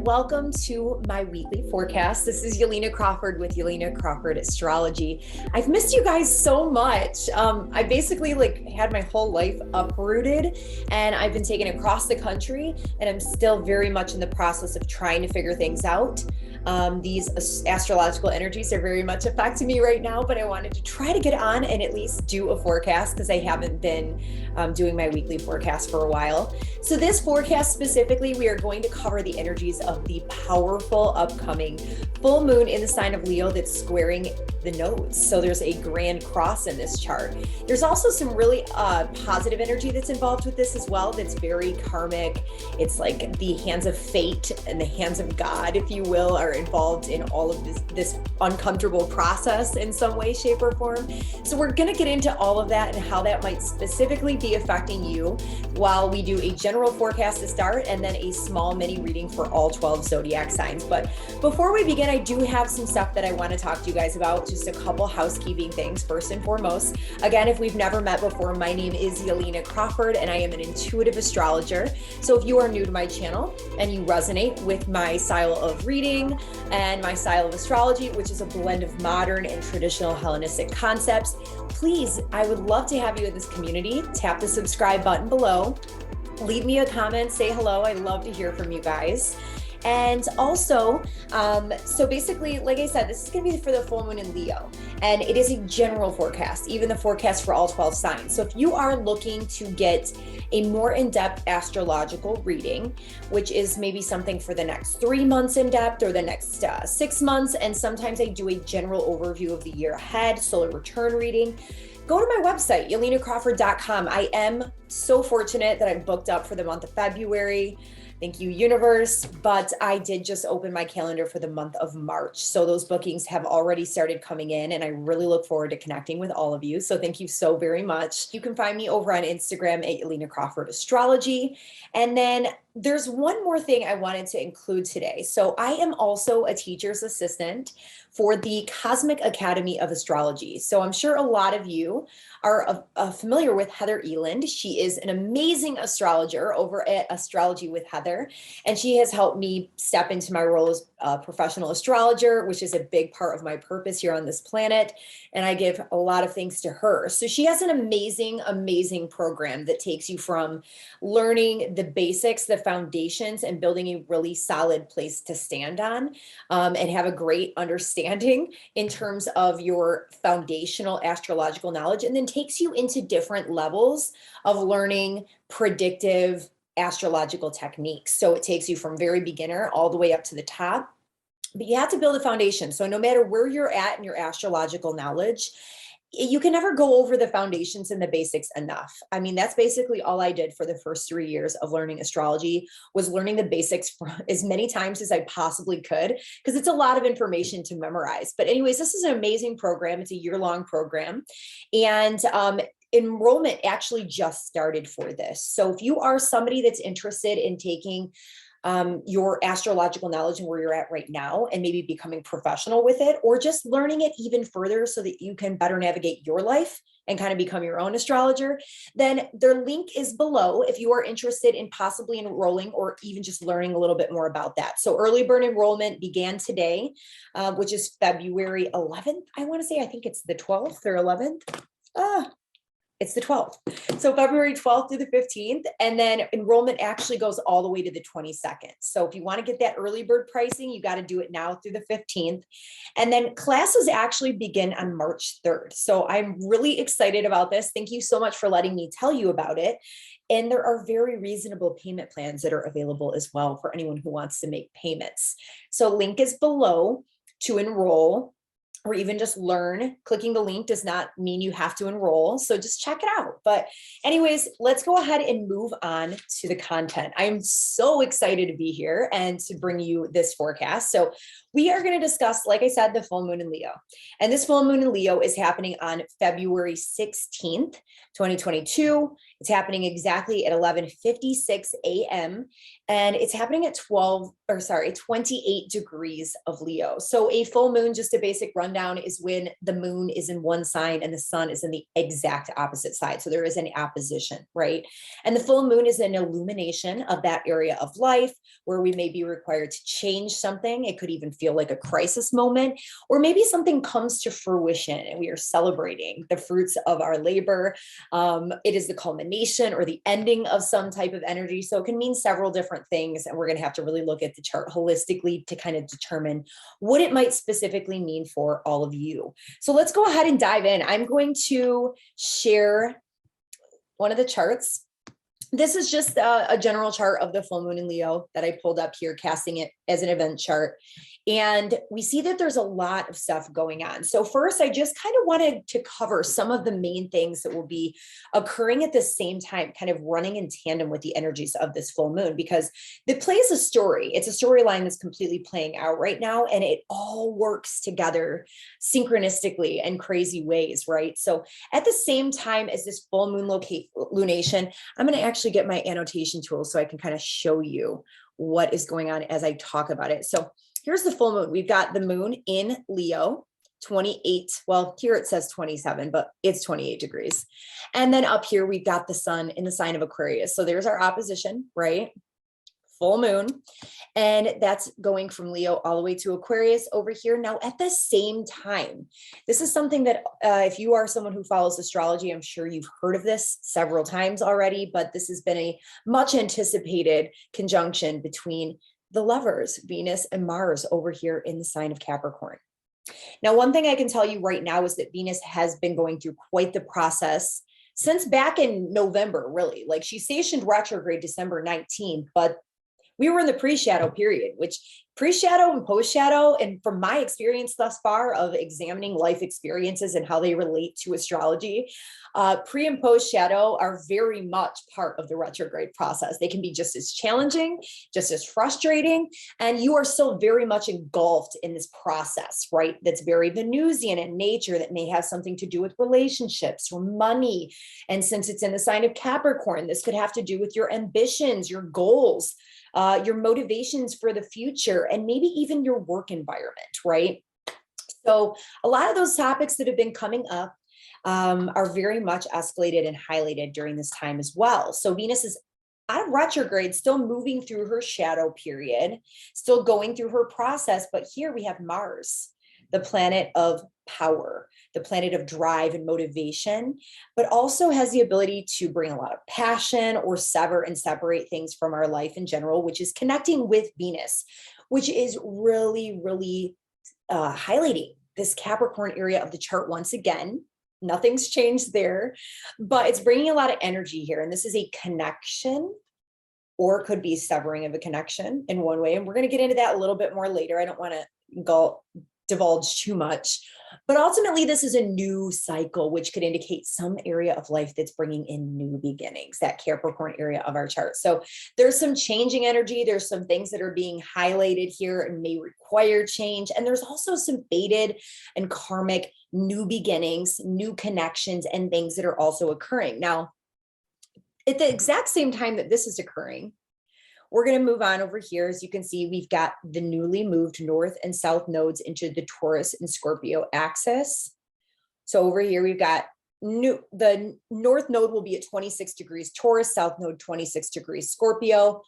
welcome to my weekly forecast. This is Yelena Crawford with Yelena Crawford Astrology. I've missed you guys so much. I basically had my whole life uprooted and I've been taken across the country, and I'm still very much in the process of trying to figure things out. These astrological energies are very much affecting me right now, but I wanted to try to get on and at least do a forecast because I haven't been doing my weekly forecast for a while. So this forecast specifically, we are going to cover the energies of the powerful upcoming full moon in the sign of Leo that's squaring the nodes. So there's a grand cross in this chart. There's also some really positive energy that's involved with this as well. That's very karmic. It's like the hands of fate and the hands of God, if you will, are involved in all of this uncomfortable process in some way, shape, or form. So we're going to get into all of that and how that might specifically be affecting you while we do a general forecast to start and then a small mini reading for all 12 zodiac signs. But before we begin, I do have some stuff that I want to talk to you guys about. Just a couple housekeeping things. First and foremost, again, if we've never met before, my name is Yelena Crawford and I am an intuitive astrologer. So if you are new to my channel and you resonate with my style of reading and my style of astrology, which is a blend of modern and traditional Hellenistic concepts, please, I would love to have you in this community. Tap the subscribe button below. Leave me a comment, say hello. I love to hear from you guys. And also, so basically, like I said, this is going to be for the full moon in Leo, and it is a general forecast, even the forecast for all 12 signs. So if you are looking to get a more in-depth astrological reading, which is maybe something for the next 3 months in depth or the next 6 months, and sometimes I do a general overview of the year ahead, solar return reading, go to my website, yelenacrawford.com. I am so fortunate that I'm booked up for the month of February. Thank you, universe. But I did just open my calendar for the month of March. So those bookings have already started coming in, and I really look forward to connecting with all of you. So thank you so very much. You can find me over on Instagram at Yelena Crawford Astrology. And then there's one more thing I wanted to include today. So I am also a teacher's assistant for the Cosmic Academy of Astrology. So I'm sure a lot of you are familiar with Heather Eland. She is an amazing astrologer over at Astrology with Heather, and she has helped me step into my role as a professional astrologer, which is a big part of my purpose here on this planet. And I give a lot of thanks to her. So she has an amazing, amazing program that takes you from learning the basics, the foundations, and building a really solid place to stand on, and have a great understanding in terms of your foundational astrological knowledge, and then takes you into different levels of learning predictive astrological techniques. So it takes you from very beginner all the way up to the top, but you have to build a foundation. So no matter where you're at in your astrological knowledge, you can never go over the foundations and the basics enough. I mean, that's basically all I did for the first 3 years of learning astrology, was learning the basics for as many times as I possibly could, because it's a lot of information to memorize. But anyways, this is an amazing program. It's a year-long program. And enrollment actually just started for this. So if you are somebody that's interested in taking your astrological knowledge and where you're at right now and maybe becoming professional with it, or just learning it even further so that you can better navigate your life and kind of become your own astrologer, then their link is below if you are interested in possibly enrolling or even just learning a little bit more about that. So early bird enrollment began today, which is February 11th. I want to say, I think it's the 12th or 11th. It's the 12th. So February 12th through the 15th. And then enrollment actually goes all the way to the 22nd. So if you want to get that early bird pricing, you got to do it now through the 15th. And then classes actually begin on March 3rd. So I'm really excited about this. Thank you so much for letting me tell you about it. And there are very reasonable payment plans that are available as well for anyone who wants to make payments. So link is below to enroll, or even just learn. Clicking the link does not mean you have to enroll. So just check it out. But anyways, let's go ahead and move on to the content. I'm so excited to be here and to bring you this forecast. So we are going to discuss, like I said, the full moon in Leo. And this full moon in Leo is happening on February 16th, 2022. It's happening exactly at 11:56 a.m. And it's happening at 28 degrees of Leo. So a full moon, just a basic rundown, is when the moon is in one sign and the sun is in the exact opposite side. So there is an opposition, right? And the full moon is an illumination of that area of life where we may be required to change something. It could even feel like a crisis moment, or maybe something comes to fruition and we are celebrating the fruits of our labor. It is the culmination or the ending of some type of energy. So it can mean several different things. And we're going to have to really look at the chart holistically to kind of determine what it might specifically mean for all of you. So let's go ahead and dive in. I'm going to share one of the charts. This is just a general chart of the full moon in Leo that I pulled up here, casting it as an event chart. And we see that there's a lot of stuff going on. So first, I just kind of wanted to cover some of the main things that will be occurring at the same time, kind of running in tandem with the energies of this full moon, because it plays a story. It's a storyline that's completely playing out right now, and it all works together synchronistically in crazy ways, right? So at the same time as this full moon lunation, I'm going to actually get my annotation tool so I can kind of show you what is going on as I talk about it. So here's the full moon. We've got the moon in Leo, 28. Well, here it says 27, but it's 28 degrees. And then up here, we've got the sun in the sign of Aquarius. So there's our opposition, right? Full moon. And that's going from Leo all the way to Aquarius over here. Now, at the same time, this is something that if you are someone who follows astrology, I'm sure you've heard of this several times already, but this has been a much anticipated conjunction between the lovers, Venus and Mars, over here in the sign of Capricorn. Now, one thing I can tell you right now is that Venus has been going through quite the process since back in November, really. Like, she stationed retrograde December 19th, but we were in the pre-shadow period, which pre-shadow and post-shadow, and from my experience thus far of examining life experiences and how they relate to astrology, pre and post-shadow are very much part of the retrograde process. They can be just as challenging, just as frustrating, and you are still very much engulfed in this process, right? That's very Venusian in nature, that may have something to do with relationships or money. And since it's in the sign of Capricorn, this could have to do with your ambitions, your goals, your motivations for the future, and maybe even your work environment, right? So a lot of those topics that have been coming up are very much escalated and highlighted during this time as well. So Venus is out of retrograde, still moving through her shadow period, still going through her process. But here we have Mars, the planet of power, the planet of drive and motivation, but also has the ability to bring a lot of passion or sever and separate things from our life in general, which is connecting with Venus, which is really, really highlighting this Capricorn area of the chart once again. Nothing's changed there, but it's bringing a lot of energy here. And this is a connection, or it could be severing of a connection in one way. And we're going to get into that a little bit more later. I don't want to divulge too much, but ultimately this is a new cycle, which could indicate some area of life that's bringing in new beginnings, that Capricorn area of our chart. So there's some changing energy. There's some things that are being highlighted here and may require change. And there's also some fated and karmic new beginnings, new connections, and things that are also occurring. Now, at the exact same time that this is occurring, we're going to move on over here. As you can see, we've got the newly moved north and south nodes into the Taurus and Scorpio axis. So over here, we've got the north node will be at 26 degrees Taurus, south node 26 degrees Scorpio.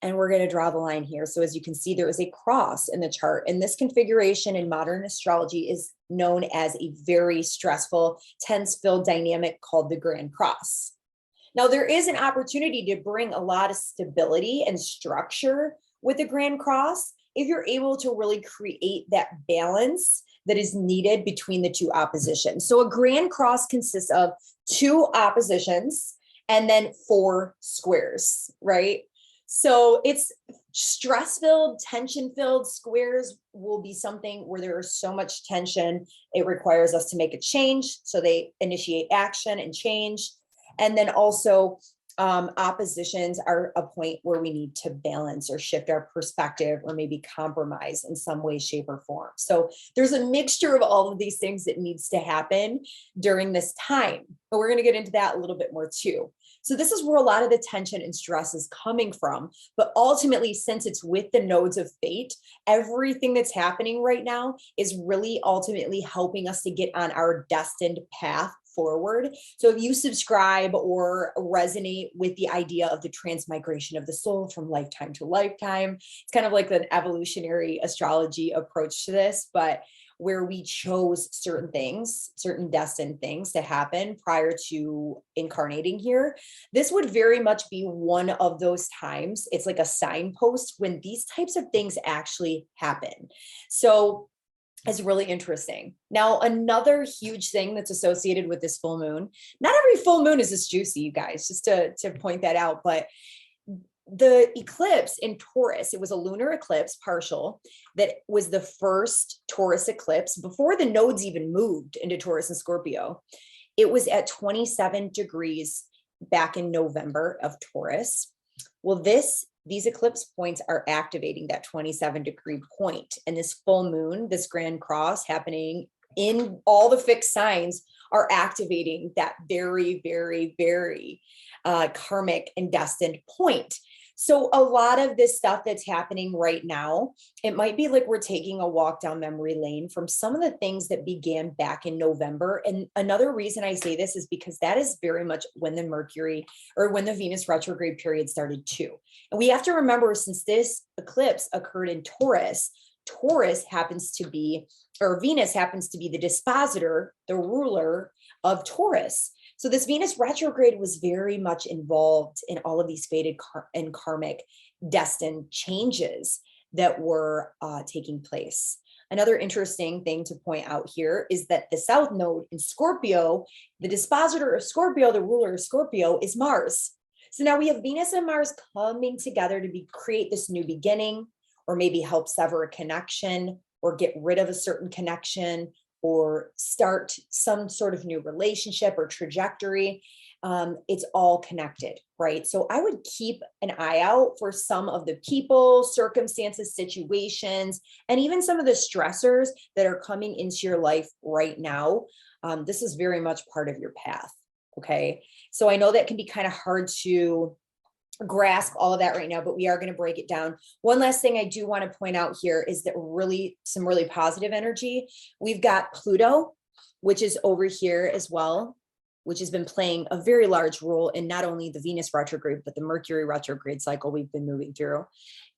And we're going to draw the line here. So as you can see, there is a cross in the chart. And this configuration in modern astrology is known as a very stressful, tense-filled dynamic called the Grand Cross. Now, there is an opportunity to bring a lot of stability and structure with the Grand Cross if you're able to really create that balance that is needed between the two oppositions. So a Grand Cross consists of two oppositions and then four squares, right? So it's stress-filled, tension-filled. Squares will be something where there is so much tension, it requires us to make a change. So they initiate action and change. And then also Oppositions are a point where we need to balance or shift our perspective or maybe compromise in some way, shape, or form. So there's a mixture of all of these things that needs to happen during this time. But we're going to get into that a little bit more too. So this is where a lot of the tension and stress is coming from. But ultimately, since it's with the nodes of fate, everything that's happening right now is really ultimately helping us to get on our destined path forward. So if you subscribe or resonate with the idea of the transmigration of the soul from lifetime to lifetime, it's kind of like an evolutionary astrology approach to this, but where we chose certain things, certain destined things to happen prior to incarnating here. This would very much be one of those times. It's like a signpost when these types of things actually happen. So it's really interesting. Now, another huge thing that's associated with this full moon, not every full moon is this juicy, you guys, just to point that out, but the eclipse in Taurus, it was a lunar eclipse partial that was the first Taurus eclipse before the nodes even moved into Taurus and Scorpio. It was at 27 degrees back in November of Taurus. Well, these eclipse points are activating that 27-degree point, and this full moon, this grand cross happening in all the fixed signs are activating that very, very, very karmic and destined point. So a lot of this stuff that's happening right now, it might be like we're taking a walk down memory lane from some of the things that began back in November. And another reason I say this is because that is very much when the Mercury or when the Venus retrograde period started too. And we have to remember, since this eclipse occurred in Taurus, Taurus happens to be, or Venus happens to be the dispositor, the ruler of Taurus. So this Venus retrograde was very much involved in all of these fated and karmic destined changes that were taking place. Another interesting thing to point out here is that the South Node in Scorpio, the dispositor of Scorpio, the ruler of Scorpio, is Mars. So now we have Venus and Mars coming together to create this new beginning, or maybe help sever a connection or get rid of a certain connection, or start some sort of new relationship or trajectory. It's all connected, right? So I would keep an eye out for some of the people, circumstances, situations, and even some of the stressors that are coming into your life right now. This is very much part of your path, okay? So I know that can be kind of hard to grasp all of that right now, but we are going to break it down. One last thing I do want to point out here is that some really positive energy. We've got Pluto, which is over here as well, which has been playing a very large role in not only the Venus retrograde, but the Mercury retrograde cycle we've been moving through.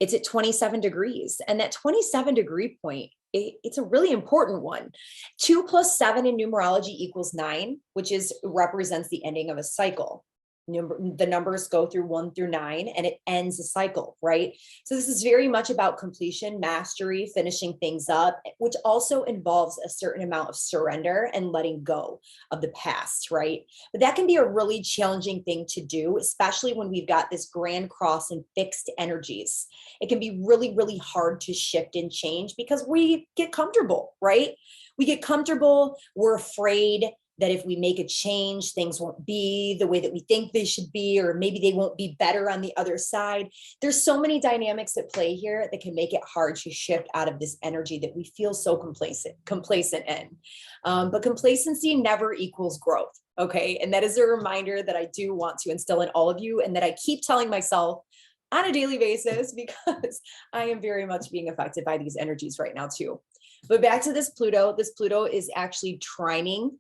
It's at 27 degrees. And that 27-degree point, it's a really important one. 2 + 7 in numerology equals 9, which represents the ending of a cycle. The numbers go through 1 through 9 and it ends a cycle, right? So this is very much about completion, mastery, finishing things up, which also involves a certain amount of surrender and letting go of the past, right? But that can be a really challenging thing to do, especially when we've got this grand cross and fixed energies. It can be really, really hard to shift and change because we get comfortable, right? We get comfortable, we're afraid that if we make a change, things won't be the way that we think they should be, or maybe they won't be better on the other side. There's so many dynamics at play here that can make it hard to shift out of this energy that we feel so complacent in. But complacency never equals growth, okay? And that is a reminder that I do want to instill in all of you, and that I keep telling myself on a daily basis, because I am very much being affected by these energies right now too. But back to this Pluto is actually trining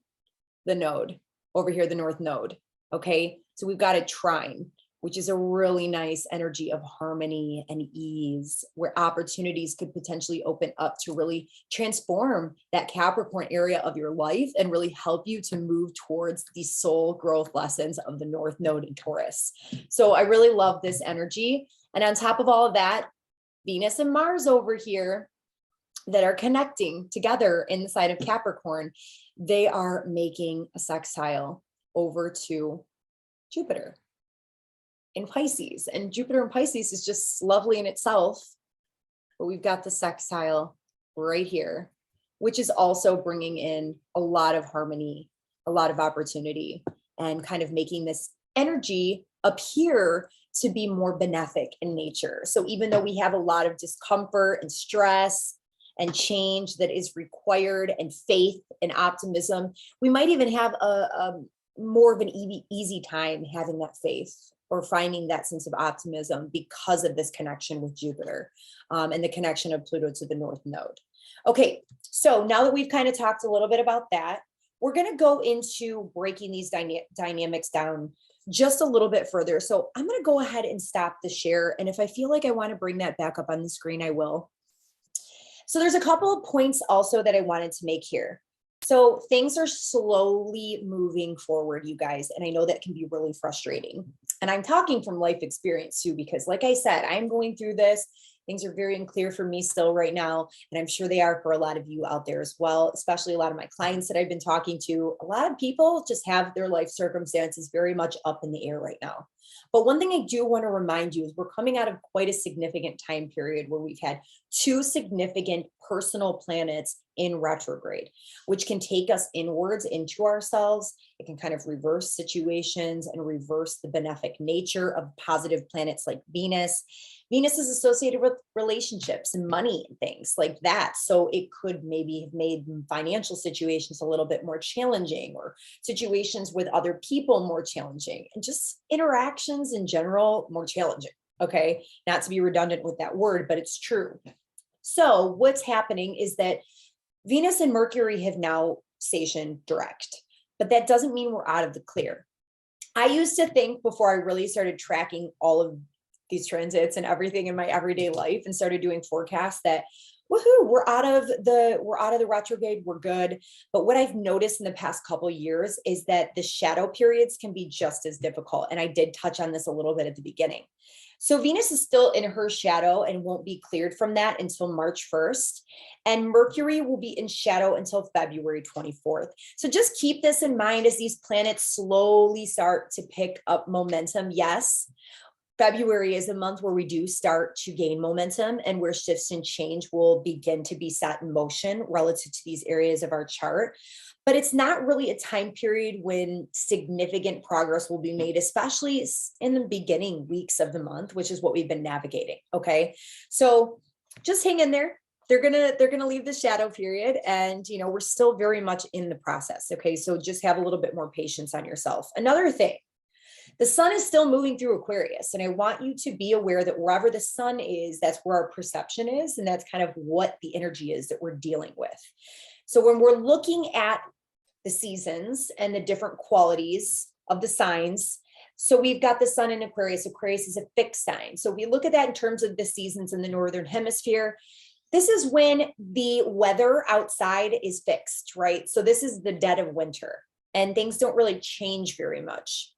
the node over here, the North Node. Okay. So we've got a trine, which is a really nice energy of harmony and ease, where opportunities could potentially open up to really transform that Capricorn area of your life and really help you to move towards the soul growth lessons of the North Node in Taurus. So I really love this energy. And on top of all of that, Venus and Mars over here that are connecting together in the side of Capricorn, they are making a sextile over to Jupiter in Pisces. And Jupiter in Pisces is just lovely in itself, but we've got the sextile right here, which is also bringing in a lot of harmony, a lot of opportunity, and kind of making this energy appear to be more benefic in nature. So even though we have a lot of discomfort and stress and change that is required and faith and optimism, we might even have a more of an easy time having that faith or finding that sense of optimism because of this connection with Jupiter and the connection of Pluto to the North Node. Okay, so now that we've kind of talked a little bit about that, we're going to go into breaking these dynamics down just a little bit further. So I'm going to go ahead and stop the share. And if I feel like I want to bring that back up on the screen, I will. So there's a couple of points also that I wanted to make here. So things are slowly moving forward, you guys. And I know that can be really frustrating. And I'm talking from life experience too, because like I said, I'm going through this. Things are very unclear for me still right now. And I'm sure they are for a lot of you out there as well, especially a lot of my clients that I've been talking to. A lot of people just have their life circumstances very much up in the air right now. But one thing I do want to remind you is we're coming out of quite a significant time period where we've had two significant personal planets in retrograde, which can take us inwards into ourselves. It can kind of reverse situations and reverse the benefic nature of positive planets like Venus. Venus is associated with relationships and money and things like that. So it could maybe have made financial situations a little bit more challenging, or situations with other people more challenging, and just interactions in general more challenging. Okay, not to be redundant with that word, but it's true. So what's happening is that Venus and Mercury have now stationed direct, but that doesn't mean we're out of the clear. I used to think, before I really started tracking all of these transits and everything in my everyday life and started doing forecasts, that woohoo, we're out of the retrograde, we're good. But what I've noticed in the past couple of years is that the shadow periods can be just as difficult. And I did touch on this a little bit at the beginning. So Venus is still in her shadow and won't be cleared from that until March 1st. And Mercury will be in shadow until February 24th. So just keep this in mind as these planets slowly start to pick up momentum. Yes, February is a month where we do start to gain momentum and where shifts and change will begin to be set in motion relative to these areas of our chart. But it's not really a time period when significant progress will be made, especially in the beginning weeks of the month, which is what we've been navigating. Okay, so just hang in there. They're gonna leave the shadow period, and we're still very much in the process. Okay, so just have a little bit more patience on yourself. Another thing, the sun is still moving through Aquarius, and I want you to be aware that wherever the sun is, that's where our perception is, and that's kind of what the energy is that we're dealing with. So when we're looking at the seasons and the different qualities of the signs, so we've got the sun in Aquarius. Aquarius is a fixed sign. So we look at that in terms of the seasons in the Northern Hemisphere. This is when the weather outside is fixed, right? So this is the dead of winter, and things don't really change very much.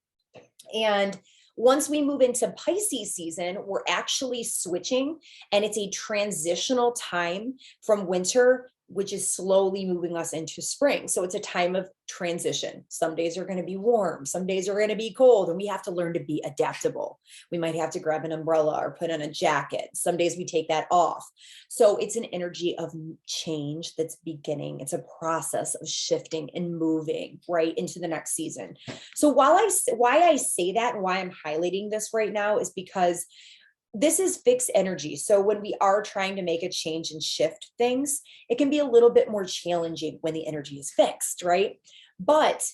And once we move into Pisces season, we're actually switching, and it's a transitional time from winter, which is slowly moving us into spring. So it's a time of transition. Some days are going to be warm, some days are going to be cold, and we have to learn to be adaptable. We might have to grab an umbrella or put on a jacket. Some days we take that off. So it's an energy of change that's beginning. It's a process of shifting and moving right into the next season. So why I say that and why I'm highlighting this right now is because this is fixed energy. So when we are trying to make a change and shift things, it can be a little bit more challenging when the energy is fixed, right? But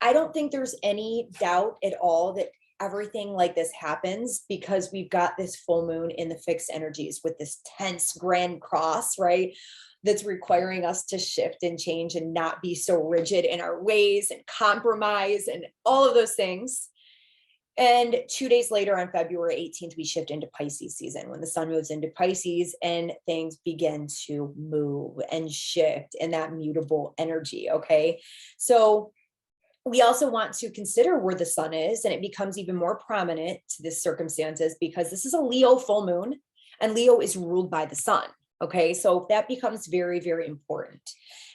I don't think there's any doubt at all that everything like this happens because we've got this full moon in the fixed energies with this tense grand cross, right? That's requiring us to shift and change and not be so rigid in our ways and compromise and all of those things. And 2 days later, on February 18th, we shift into Pisces season, when the sun moves into Pisces and things begin to move and shift in that mutable energy. Okay, so we also want to consider where the sun is, and it becomes even more prominent to this circumstances because this is a Leo full moon, and Leo is ruled by the sun. Okay, so that becomes very, very important.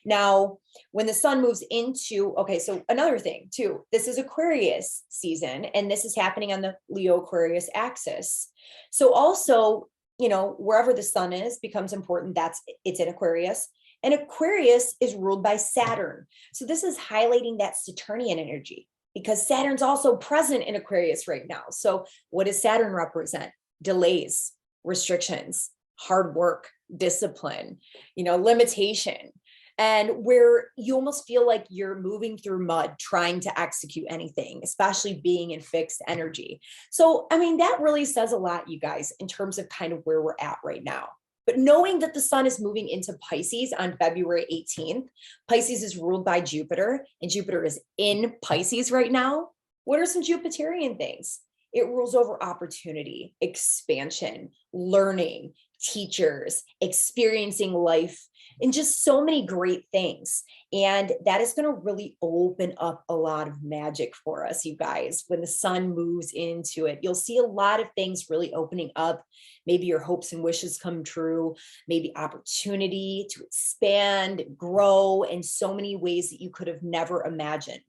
Now, when the sun moves into, okay, so another thing too, this is Aquarius season, and this is happening on the Leo Aquarius axis. So also, wherever the sun is becomes important. It's in Aquarius, and Aquarius is ruled by Saturn. So this is highlighting that Saturnian energy. because Saturn's also present in Aquarius right now. So what does Saturn represent? Delays, restrictions, hard work, discipline, limitation. And where you almost feel like you're moving through mud trying to execute anything, especially being in fixed energy. So, that really says a lot, you guys, in terms of kind of where we're at right now. But knowing that the sun is moving into Pisces on February 18th, Pisces is ruled by Jupiter, and Jupiter is in Pisces right now. What are some Jupiterian things? It rules over opportunity, expansion, learning, teachers, experiencing life, and just so many great things. And that is going to really open up a lot of magic for us, you guys. When the sun moves into it, you'll see a lot of things really opening up. Maybe your hopes and wishes come true, maybe opportunity to expand, grow in so many ways that you could have never imagined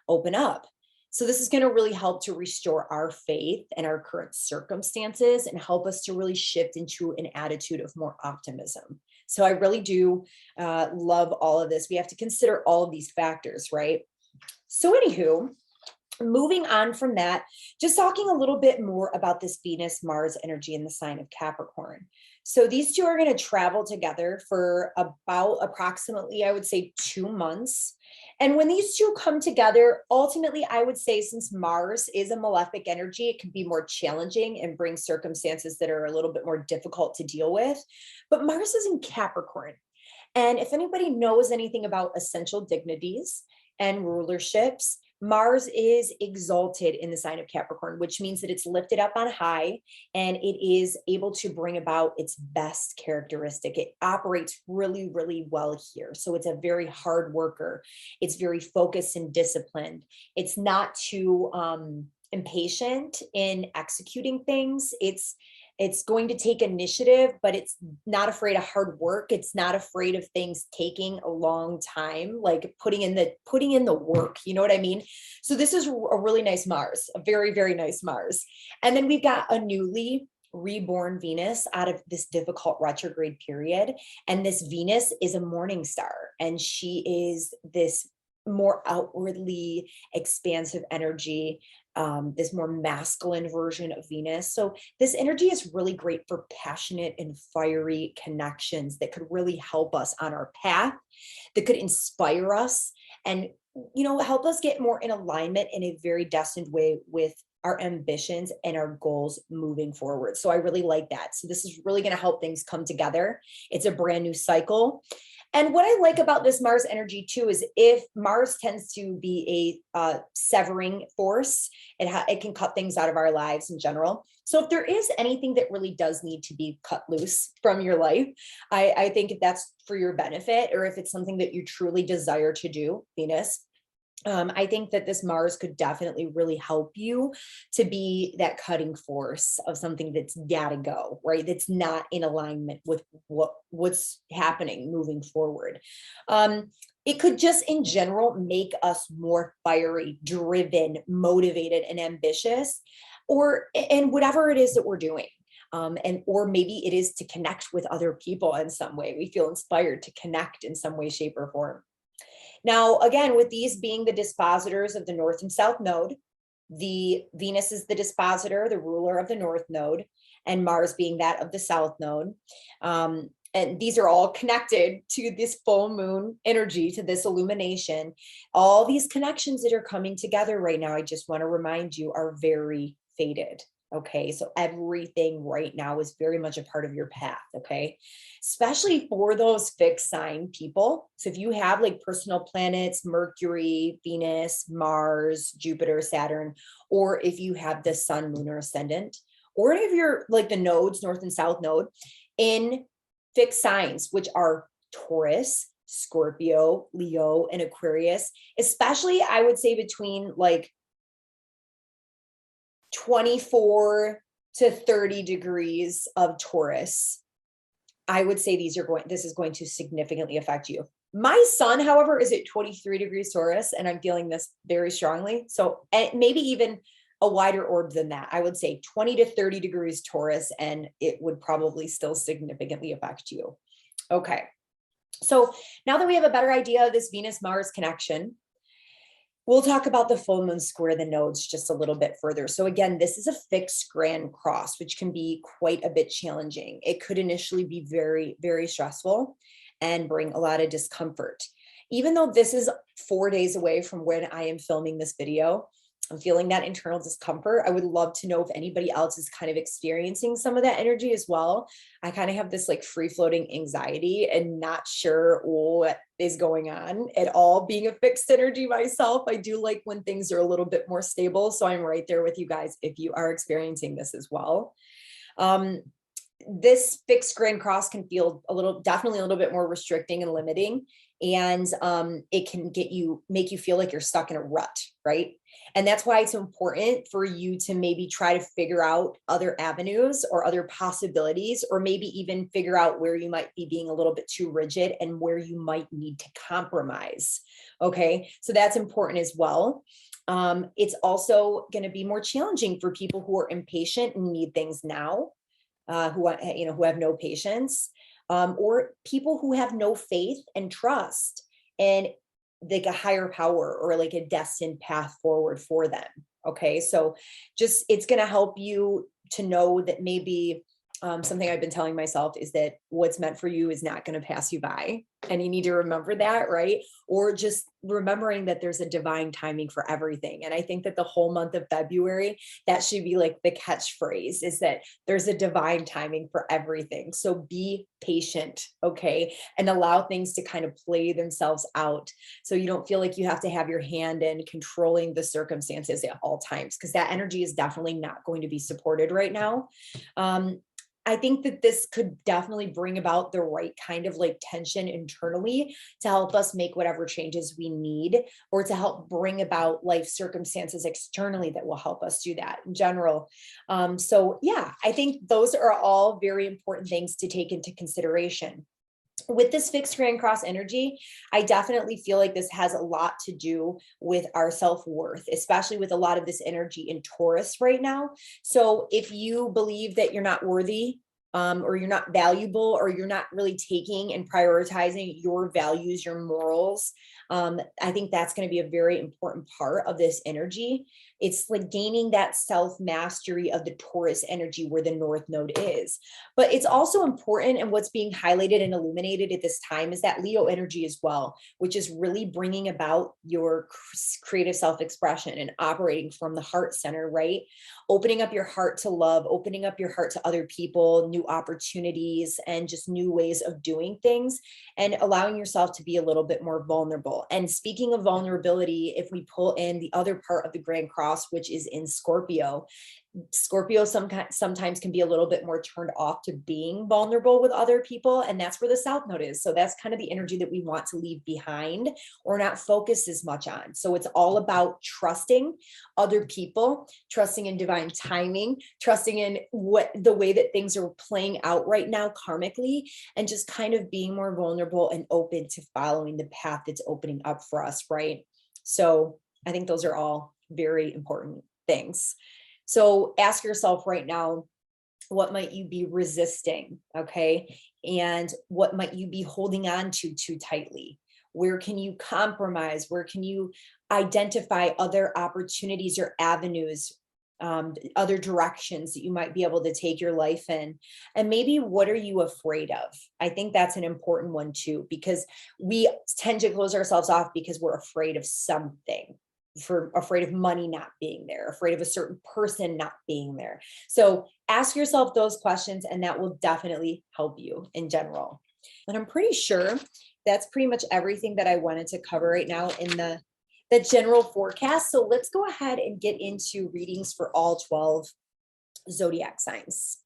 open up. So this is going to really help to restore our faith and our current circumstances and help us to really shift into an attitude of more optimism. So I really do love all of this. We have to consider all of these factors, right? So anywho, moving on from that, just talking a little bit more about this Venus-Mars energy in the sign of Capricorn. So these two are going to travel together for about approximately, I would say, 2 months. And when these two come together, ultimately, I would say, since Mars is a malefic energy, it can be more challenging and bring circumstances that are a little bit more difficult to deal with. But Mars is in Capricorn. And if anybody knows anything about essential dignities and rulerships, Mars is exalted in the sign of Capricorn, which means that it's lifted up on high and it is able to bring about its best characteristic. It operates really, really well here. So it's a very hard worker. It's very focused and disciplined. It's not too impatient in executing things. It's going to take initiative, but it's not afraid of hard work. It's not afraid of things taking a long time, like putting in the work. You know what I mean? So this is a really nice Mars, a very, very nice Mars. And then we've got a newly reborn Venus out of this difficult retrograde period. And this Venus is a morning star, and she is this more outwardly expansive energy, this more masculine version of Venus. So this energy is really great for passionate and fiery connections that could really help us on our path, that could inspire us and, help us get more in alignment in a very destined way with our ambitions and our goals moving forward. So I really like that. So this is really going to help things come together. It's a brand new cycle. And what I like about this Mars energy too is if Mars tends to be a severing force, it can cut things out of our lives in general. So if there is anything that really does need to be cut loose from your life, I think if that's for your benefit, or if it's something that you truly desire to do, Venus, I think that this Mars could definitely really help you to be that cutting force of something that's gotta go, right? That's not in alignment with what's happening moving forward. It could just in general make us more fiery, driven, motivated, and ambitious, and whatever it is that we're doing. Or maybe it is to connect with other people in some way. We feel inspired to connect in some way, shape, or form. Now, again, with these being the dispositors of the North and South node, the Venus is the dispositor, the ruler of the North node, and Mars being that of the South node. And these are all connected to this full moon energy, to this illumination. All these connections that are coming together right now, I just want to remind you, are very fated. Okay, so everything right now is very much a part of your path. Okay, especially for those fixed sign people. So if you have like personal planets, Mercury, Venus, Mars, Jupiter, Saturn, or if you have the sun, lunar ascendant, or any of your like the nodes, North and South node in fixed signs, which are Taurus, Scorpio, Leo, and Aquarius, especially I would say between like 24 to 30 degrees of Taurus, I would say this is going to significantly affect you. My sun, however, is at 23 degrees Taurus, and I'm feeling this very strongly. So maybe even a wider orb than that. I would say 20 to 30 degrees Taurus, and it would probably still significantly affect you. Okay. So now that we have a better idea of this Venus-Mars connection, We'll talk about the full moon square the nodes just a little bit further. So again, this is a fixed grand cross, which can be quite a bit challenging. It could initially be very, very stressful and bring a lot of discomfort. Even though this is 4 days away from when I am filming this video, I'm feeling that internal discomfort. I would love to know if anybody else is kind of experiencing some of that energy as well. I kind of have this like free floating anxiety and not sure what is going on at all. Being a fixed energy myself, I do like when things are a little bit more stable. So I'm right there with you guys if you are experiencing this as well. This fixed grand cross can feel definitely a little bit more restricting and limiting. And it can make you feel like you're stuck in a rut, right? And that's why it's important for you to maybe try to figure out other avenues or other possibilities, or maybe even figure out where you might be being a little bit too rigid and where you might need to compromise. Okay, so that's important as well. It's also going to be more challenging for people who are impatient and need things now, who have no patience. Or people who have no faith and trust in like a higher power or like a destined path forward for them. Okay, so just it's going to help you to know that maybe something I've been telling myself is that what's meant for you is not going to pass you by. And you need to remember that, right? Or just remembering that there's a divine timing for everything. And I think that the whole month of February, that should be like the catchphrase, is that there's a divine timing for everything. So be patient, okay? And allow things to kind of play themselves out. So you don't feel like you have to have your hand in controlling the circumstances at all times, because that energy is definitely not going to be supported right now. I think that this could definitely bring about the right kind of like tension internally to help us make whatever changes we need, or to help bring about life circumstances externally that will help us do that in general. So yeah, I think those are all very important things to take into consideration. With this fixed grand cross energy, I definitely feel like this has a lot to do with our self-worth, especially with a lot of this energy in Taurus right now. So if you believe that you're not worthy, or you're not valuable, or you're not really taking and prioritizing your values, your morals, I think that's going to be a very important part of this energy. It's like gaining that self-mastery of the Taurus energy where the North Node is. But it's also important, and what's being highlighted and illuminated at this time is that Leo energy as well, which is really bringing about your creative self-expression and operating from the heart center, right? Opening up your heart to love, opening up your heart to other people, new opportunities, and just new ways of doing things, and allowing yourself to be a little bit more vulnerable. And speaking of vulnerability, if we pull in the other part of the Grand Cross, which is in Scorpio, Scorpio sometimes can be a little bit more turned off to being vulnerable with other people. And that's where the South Node is. So that's kind of the energy that we want to leave behind or not focus as much on. So it's all about trusting other people, trusting in divine timing, trusting in the way that things are playing out right now karmically, and just kind of being more vulnerable and open to following the path that's opening up for us, right? So I think those are all very important things. So ask yourself right now, what might you be resisting? Okay. And what might you be holding on to too tightly? Where can you compromise? Where can you identify other opportunities or avenues, other directions that you might be able to take your life in? And maybe what are you afraid of? I think that's an important one too, because we tend to close ourselves off because we're afraid of something. Afraid of money not being there, afraid of a certain person not being there. So ask yourself those questions, and that will definitely help you in general. And I'm pretty sure that's pretty much everything that I wanted to cover right now in the general forecast. So let's go ahead and get into readings for all 12 zodiac signs.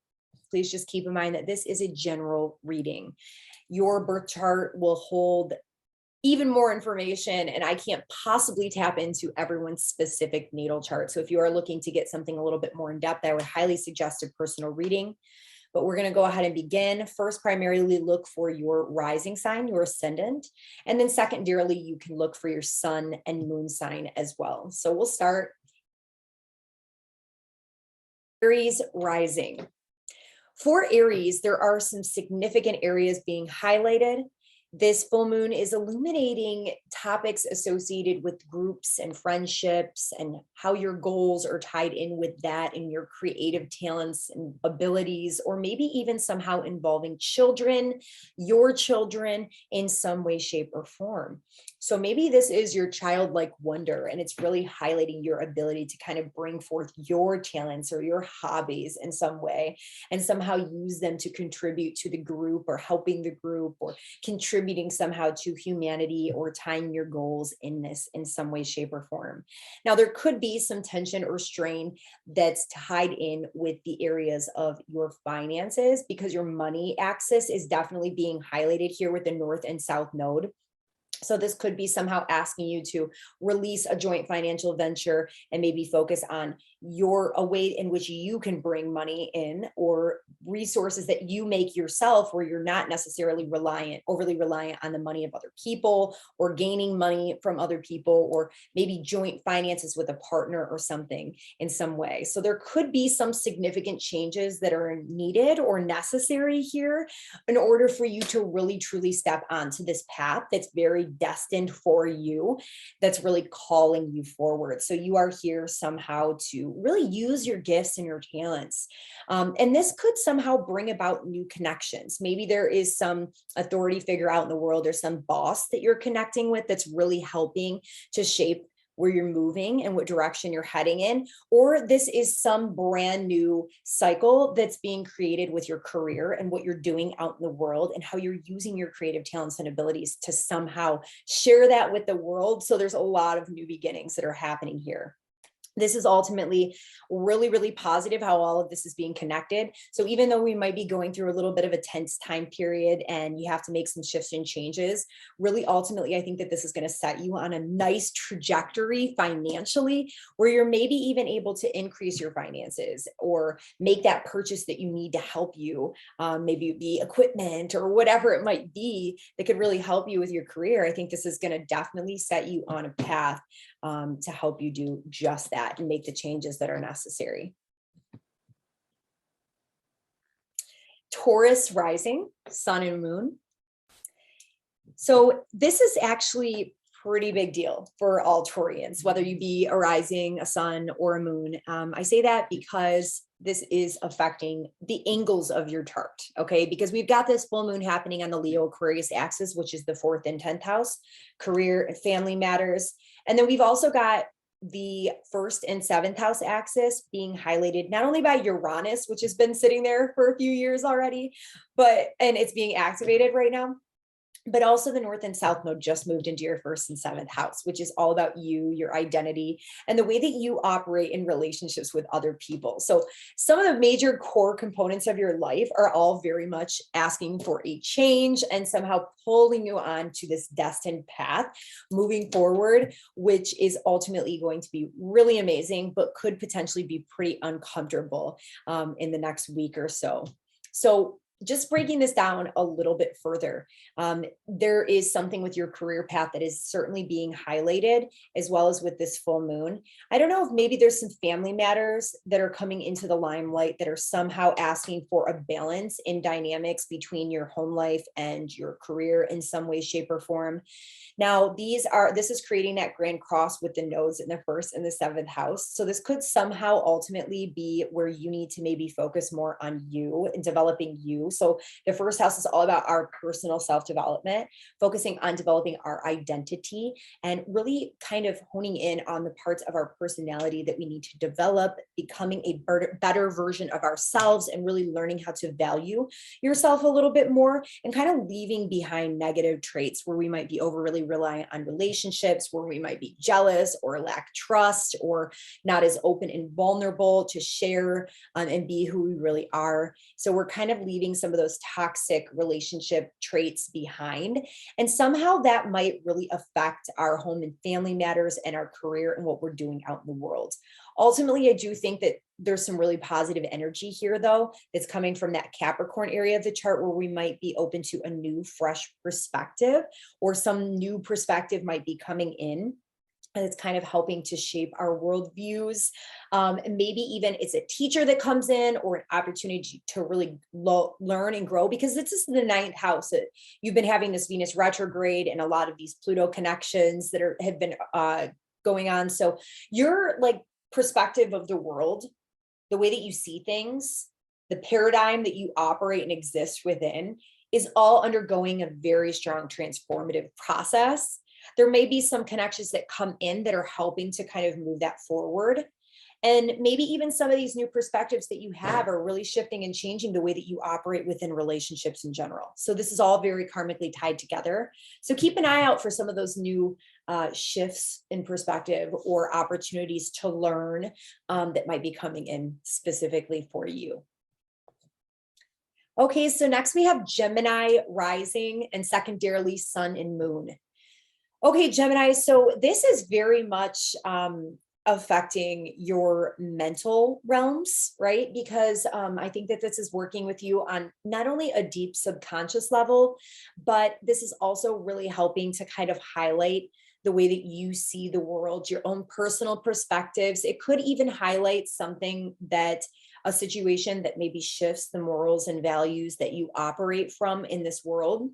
Please just keep in mind that this is a general reading. Your birth chart will hold even more information, and I can't possibly tap into everyone's specific natal chart. So if you are looking to get something a little bit more in depth, I would highly suggest a personal reading. But we're going to go ahead and begin. First, primarily look for your rising sign, your ascendant, and then secondarily, you can look for your sun and moon sign as well. So we'll start. Aries rising. For Aries, there are some significant areas being highlighted. This full moon is illuminating topics associated with groups and friendships and how your goals are tied in with that and your creative talents and abilities, or maybe even somehow involving children, your children in some way, shape, or form. So maybe this is your childlike wonder, and it's really highlighting your ability to kind of bring forth your talents or your hobbies in some way and somehow use them to contribute to the group or helping the group or contributing somehow to humanity or tying your goals in this in some way, shape, or form. Now, there could be some tension or strain that's tied in with the areas of your finances because your money axis is definitely being highlighted here with the North and South node. So this could be somehow asking you to release a joint financial venture and maybe focus on a way in which you can bring money in or resources that you make yourself where you're not necessarily overly reliant on the money of other people or gaining money from other people, or maybe joint finances with a partner or something in some way. So there could be some significant changes that are needed or necessary here in order for you to really truly step onto this path that's very destined for you, that's really calling you forward. So you are here somehow to really use your gifts and your talents. And this could somehow bring about new connections. Maybe there is some authority figure out in the world or some boss that you're connecting with that's really helping to shape where you're moving and what direction you're heading in, or this is some brand new cycle that's being created with your career and what you're doing out in the world and how you're using your creative talents and abilities to somehow share that with the world. So there's a lot of new beginnings that are happening here. This is ultimately really, really positive how all of this is being connected. So even though we might be going through a little bit of a tense time period and you have to make some shifts and changes, really ultimately, I think that this is going to set you on a nice trajectory financially, where you're maybe even able to increase your finances or make that purchase that you need to help you. Maybe it be equipment or whatever it might be that could really help you with your career. I think this is going to definitely set you on a path to help you do just that and make the changes that are necessary. Taurus rising, sun and moon. So this is actually pretty big deal for all Taurians, whether you be a rising, a sun, or a moon. I say that because this is affecting the angles of your chart, okay? Because we've got this full moon happening on the Leo Aquarius axis, which is the 4th and 10th house, career and family matters. And then we've also got the 1st and 7th house axis being highlighted not only by Uranus, which has been sitting there for a few years already, and it's being activated right now, but also the North and South node just moved into your 1st and 7th house, which is all about you, your identity, and the way that you operate in relationships with other people. So some of the major core components of your life are all very much asking for a change and somehow pulling you on to this destined path moving forward, which is ultimately going to be really amazing, but could potentially be pretty uncomfortable in the next week or so. So just breaking this down a little bit further, there is something with your career path that is certainly being highlighted, as well as with this full moon. I don't know if maybe there's some family matters that are coming into the limelight that are somehow asking for a balance in dynamics between your home life and your career in some way, shape, or form. Now, this is creating that grand cross with the nodes in the 1st and the 7th house. So this could somehow ultimately be where you need to maybe focus more on you and developing you. So the 1st house is all about our personal self-development, focusing on developing our identity and really kind of honing in on the parts of our personality that we need to develop, becoming a better version of ourselves and really learning how to value yourself a little bit more and kind of leaving behind negative traits where we might be really reliant on relationships, where we might be jealous or lack trust or not as open and vulnerable to share and be who we really are. So we're kind of leaving some of those toxic relationship traits behind. And somehow that might really affect our home and family matters and our career and what we're doing out in the world. Ultimately, I do think that there's some really positive energy here, though, that's coming from that Capricorn area of the chart where we might be open to a new, fresh perspective, or some new perspective might be coming in and it's kind of helping to shape our worldviews. And maybe even it's a teacher that comes in, or an opportunity to really learn and grow, because this is the ninth house. You've been having this Venus retrograde and a lot of these Pluto connections that have been going on. So your like perspective of the world, the way that you see things, the paradigm that you operate and exist within is all undergoing a very strong transformative process. There may be some connections that come in that are helping to kind of move that forward. And maybe even some of these new perspectives that you have are really shifting and changing the way that you operate within relationships in general. So this is all very karmically tied together. So keep an eye out for some of those new shifts in perspective or opportunities to learn that might be coming in specifically for you. Okay, so next we have Gemini rising and secondarily Sun and Moon. Okay, Gemini, so this is very much affecting your mental realms, right? Because I think that this is working with you on not only a deep subconscious level, but this is also really helping to kind of highlight the way that you see the world, your own personal perspectives. It could even highlight something that a situation that maybe shifts the morals and values that you operate from in this world.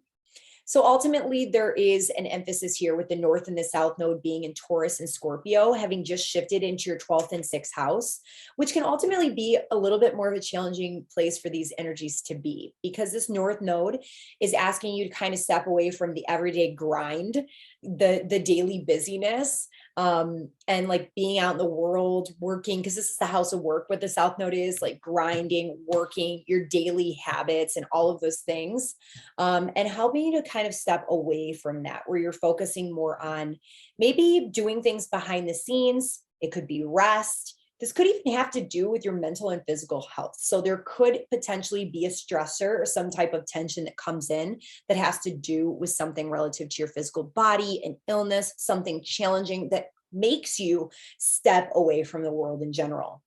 So ultimately, there is an emphasis here with the North and the South node being in Taurus and Scorpio, having just shifted into your 12th and 6th house, which can ultimately be a little bit more of a challenging place for these energies to be, because this North node is asking you to kind of step away from the everyday grind, the daily busyness, and like being out in the world, working, because this is the house of work. What the South node is like grinding, working, your daily habits and all of those things, and helping you to kind of step away from that, where you're focusing more on maybe doing things behind the scenes. It could be rest. This could even have to do with your mental and physical health. So there could potentially be a stressor or some type of tension that comes in that has to do with something relative to your physical body, an illness, something challenging that makes you step away from the world in general.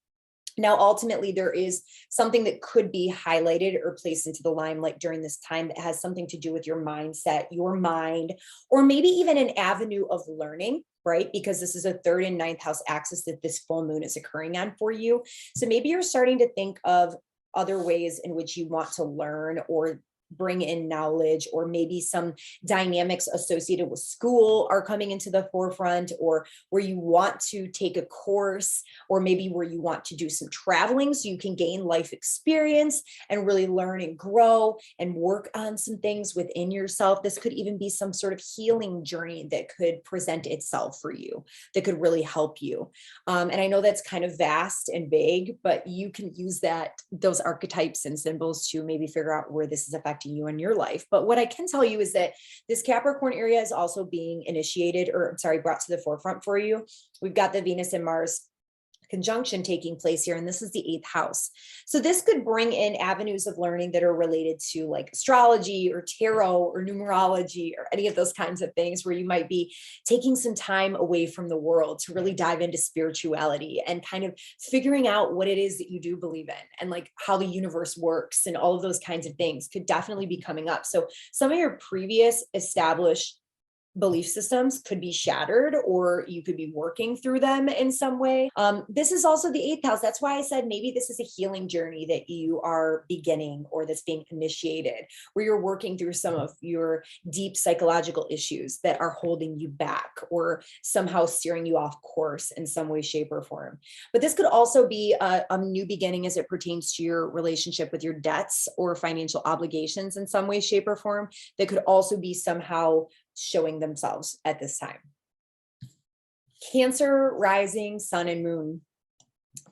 Now, ultimately, there is something that could be highlighted or placed into the limelight during this time that has something to do with your mindset, your mind, or maybe even an avenue of learning, right? Because this is a 3rd and 9th house axis that this full moon is occurring on for you. So maybe you're starting to think of other ways in which you want to learn or bring in knowledge, or maybe some dynamics associated with school are coming into the forefront, or where you want to take a course, or maybe where you want to do some traveling so you can gain life experience and really learn and grow and work on some things within yourself. This could even be some sort of healing journey that could present itself for you, that could really help you. And I know that's kind of vast and vague, but you can use those archetypes and symbols to maybe figure out where this is affecting you in your life. But what I can tell you is that this Capricorn area is also being initiated, or I'm sorry, brought to the forefront for you. We've got the Venus and Mars conjunction taking place here, and this is the 8th house. So this could bring in avenues of learning that are related to like astrology or tarot or numerology or any of those kinds of things, where you might be taking some time away from the world to really dive into spirituality and kind of figuring out what it is that you do believe in, and like how the universe works and all of those kinds of things could definitely be coming up. So some of your previous established belief systems could be shattered, or you could be working through them in some way. This is also the 8th house. That's why I said maybe this is a healing journey that you are beginning, or that's being initiated, where you're working through some of your deep psychological issues that are holding you back or somehow steering you off course in some way, shape, or form. But this could also be a new beginning as it pertains to your relationship with your debts or financial obligations in some way, shape, or form, that could also be somehow showing themselves at this time. Cancer rising, Sun and Moon.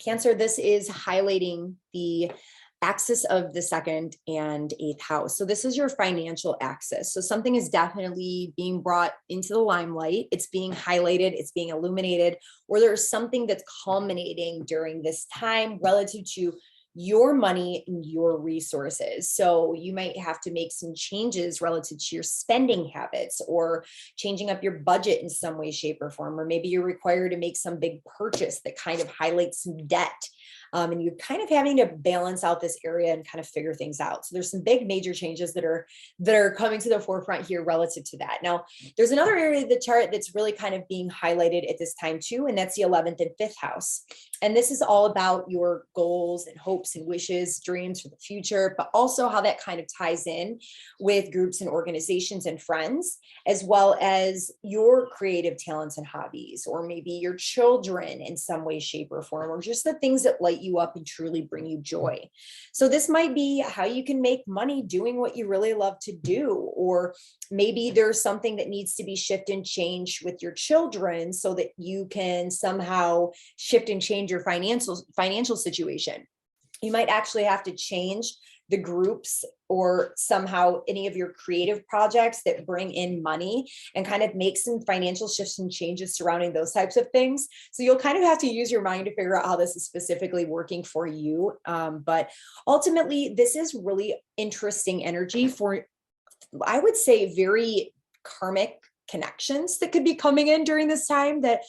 Cancer, this is highlighting the axis of the 2nd and 8th house. So this is your financial axis. So something is definitely being brought into the limelight. It's being highlighted, it's being illuminated, or there's something that's culminating during this time relative to your money and your resources. So you might have to make some changes relative to your spending habits, or changing up your budget in some way, shape, or form, or maybe you're required to make some big purchase that kind of highlights some debt. And you're kind of having to balance out this area and kind of figure things out. So there's some big major changes that are coming to the forefront here relative to that. Now, there's another area of the chart that's really kind of being highlighted at this time too, and that's the 11th and 5th house. And this is all about your goals and hopes and wishes, dreams for the future, but also how that kind of ties in with groups and organizations and friends, as well as your creative talents and hobbies, or maybe your children in some way, shape, or form, or just the things that light you up and truly bring you joy. So this might be how you can make money doing what you really love to do, or maybe there's something that needs to be shifted and changed with your children so that you can somehow shift and change your financial situation. You might actually have to change the groups or somehow any of your creative projects that bring in money and kind of make some financial shifts and changes surrounding those types of things. So you'll kind of have to use your mind to figure out how this is specifically working for you. But ultimately, this is really interesting energy for, I would say, very karmic connections that could be coming in during this time. That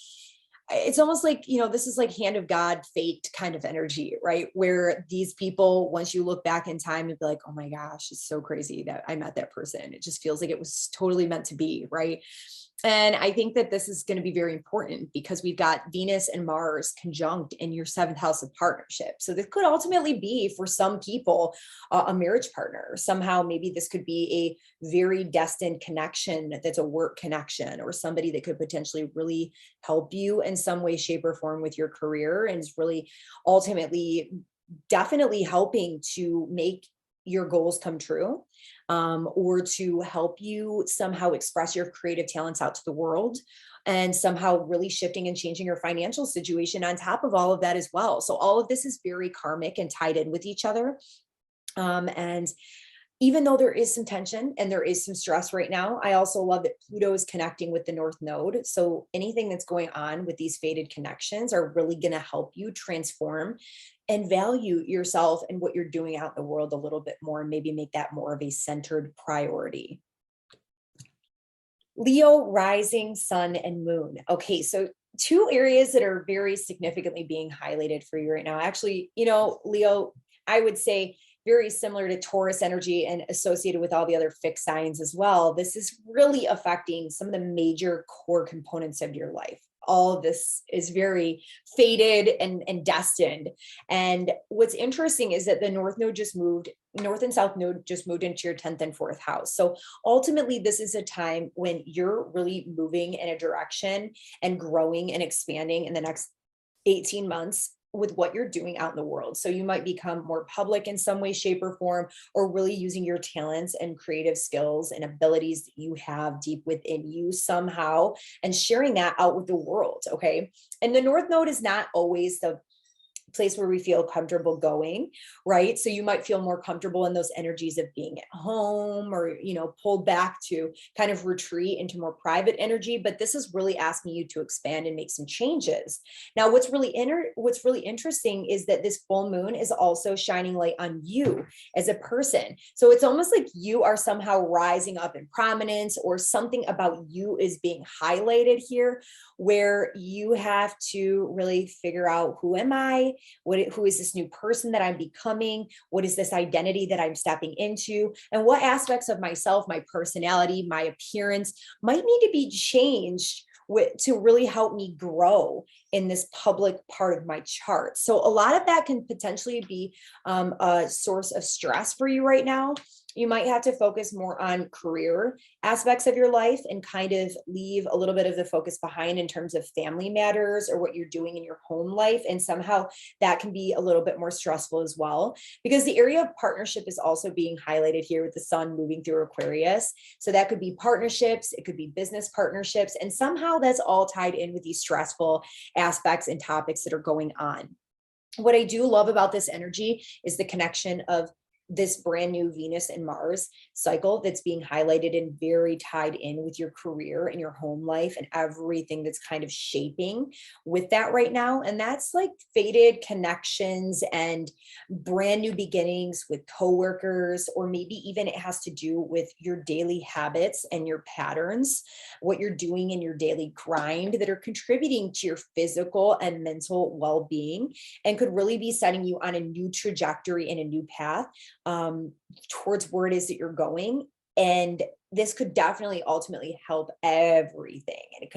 it's almost like, this is like hand of God, fate kind of energy, right? Where these people, once you look back in time and be like, oh my gosh, it's so crazy that I met that person. It just feels like it was totally meant to be, right? And I think that this is going to be very important because we've got Venus and Mars conjunct in your 7th house of partnership. So this could ultimately be, for some people, a marriage partner. Somehow, maybe this could be a very destined connection that's a work connection, or somebody that could potentially really help you in some way, shape, or form with your career, and is really ultimately definitely helping to make your goals come true, or to help you somehow express your creative talents out to the world, and somehow really shifting and changing your financial situation on top of all of that as well. So all of this is very karmic and tied in with each other. And even though there is some tension and there is some stress right now, I also love that Pluto is connecting with the North Node. So anything that's going on with these fated connections are really going to help you transform and value yourself and what you're doing out in the world a little bit more, and maybe make that more of a centered priority. Leo, rising, sun, and moon. Okay, so 2 areas that are very significantly being highlighted for you right now. Actually, Leo, I would say very similar to Taurus energy and associated with all the other fixed signs as well. This is really affecting some of the major core components of your life. All of this is very fated and destined. And what's interesting is that the North and South Node just moved into your 10th and 4th house. So ultimately, this is a time when you're really moving in a direction and growing and expanding in the next 18 months with what you're doing out in the world. So you might become more public in some way, shape, or form, or really using your talents and creative skills and abilities that you have deep within you somehow, and sharing that out with the world. Okay. And the North Node is not always the place where we feel comfortable going, right? So you might feel more comfortable in those energies of being at home, or, pulled back to kind of retreat into more private energy. But this is really asking you to expand and make some changes. Now, what's really interesting is that this full moon is also shining light on you as a person. So it's almost like you are somehow rising up in prominence, or something about you is being highlighted here, where you have to really figure out, who am I? Who is this new person that I'm becoming? What is this identity that I'm stepping into? And what aspects of myself, my personality, my appearance might need to be changed to really help me grow in this public part of my chart. So a lot of that can potentially be a source of stress for you right now. You might have to focus more on career aspects of your life and kind of leave a little bit of the focus behind in terms of family matters or what you're doing in your home life. And somehow that can be a little bit more stressful as well, because the area of partnership is also being highlighted here with the sun moving through Aquarius. So that could be partnerships, it could be business partnerships, and somehow that's all tied in with these stressful aspects and topics that are going on. What I do love about this energy is the connection of this brand new Venus and Mars cycle that's being highlighted and very tied in with your career and your home life and everything that's kind of shaping with that right now. And that's like fated connections and brand new beginnings with coworkers, or maybe even it has to do with your daily habits and your patterns, what you're doing in your daily grind that are contributing to your physical and mental well-being, and could really be setting you on a new trajectory and a new path towards where it is that you're going. And this could definitely ultimately help everything. And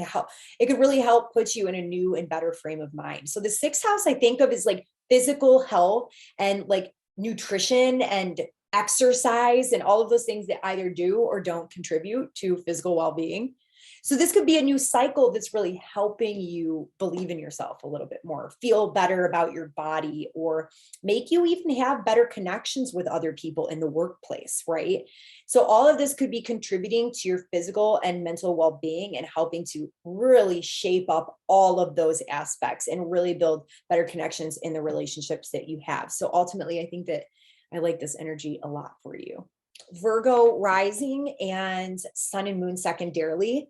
it could really help put you in a new and better frame of mind. So the sixth house I think of is like physical health and like nutrition and exercise and all of those things that either do or don't contribute to physical well-being. So this could be a new cycle that's really helping you believe in yourself a little bit more, feel better about your body, or make you even have better connections with other people in the workplace, right? So all of this could be contributing to your physical and mental well-being and helping to really shape up all of those aspects and really build better connections in the relationships that you have. So ultimately, I think that I like this energy a lot for you. Virgo rising and sun and moon secondarily.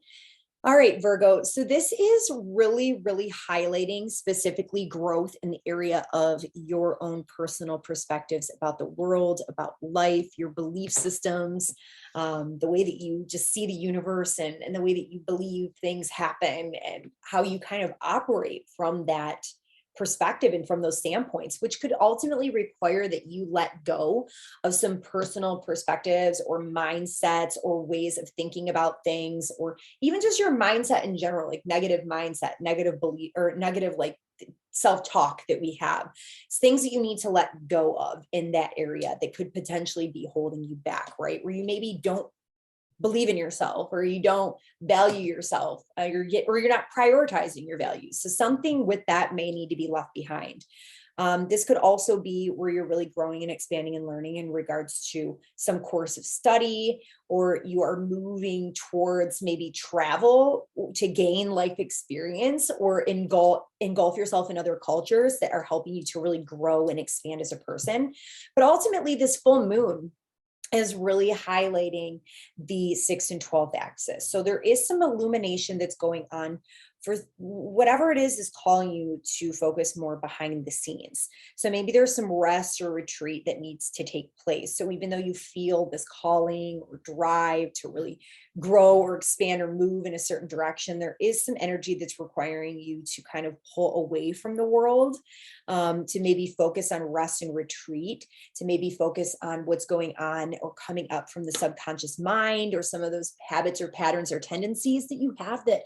All right, Virgo. So this is really, really highlighting specifically growth in the area of your own personal perspectives about the world, about life, your belief systems, the way that you just see the universe and the way that you believe things happen, and how you kind of operate from that perspective and from those standpoints, which could ultimately require that you let go of some personal perspectives or mindsets or ways of thinking about things, or even just your mindset in general, like negative mindset, negative belief, or negative like self-talk that we have. It's things that you need to let go of in that area that could potentially be holding you back, right? Where you maybe don't believe in yourself, or you don't value yourself, or you're not prioritizing your values. So something with that may need to be left behind. This could also be where you're really growing and expanding and learning in regards to some course of study, or you are moving towards maybe travel to gain life experience, or engulf yourself in other cultures that are helping you to really grow and expand as a person. But ultimately, this full moon is really highlighting the 6th and 12th axis. So there is some illumination that's going on for whatever it is calling you to focus more behind the scenes. So maybe there's some rest or retreat that needs to take place. So even though you feel this calling or drive to really grow or expand or move in a certain direction, there is some energy that's requiring you to kind of pull away from the world, to maybe focus on rest and retreat, to maybe focus on what's going on or coming up from the subconscious mind, or some of those habits or patterns or tendencies that you have that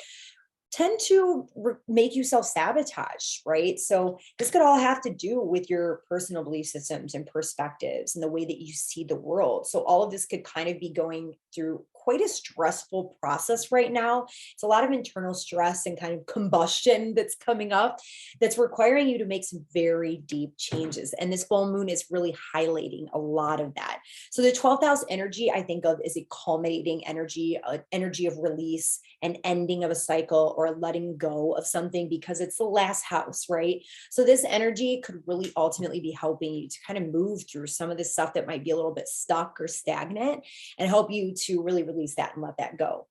tend to make you self-sabotage, right? So this could all have to do with your personal belief systems and perspectives and the way that you see the world. So all of this could kind of be going through quite a stressful process right now. It's a lot of internal stress and kind of combustion that's coming up that's requiring you to make some very deep changes. And this full moon is really highlighting a lot of that. So the 12th house energy I think of is a culminating energy, an energy of release, an ending of a cycle, or letting go of something, because it's the last house, right? So this energy could really ultimately be helping you to kind of move through some of the stuff that might be a little bit stuck or stagnant, and help you to really release that and let that go.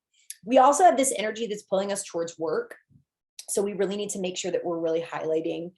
We also have this energy that's pulling us towards work. So we really need to make sure that we're really highlighting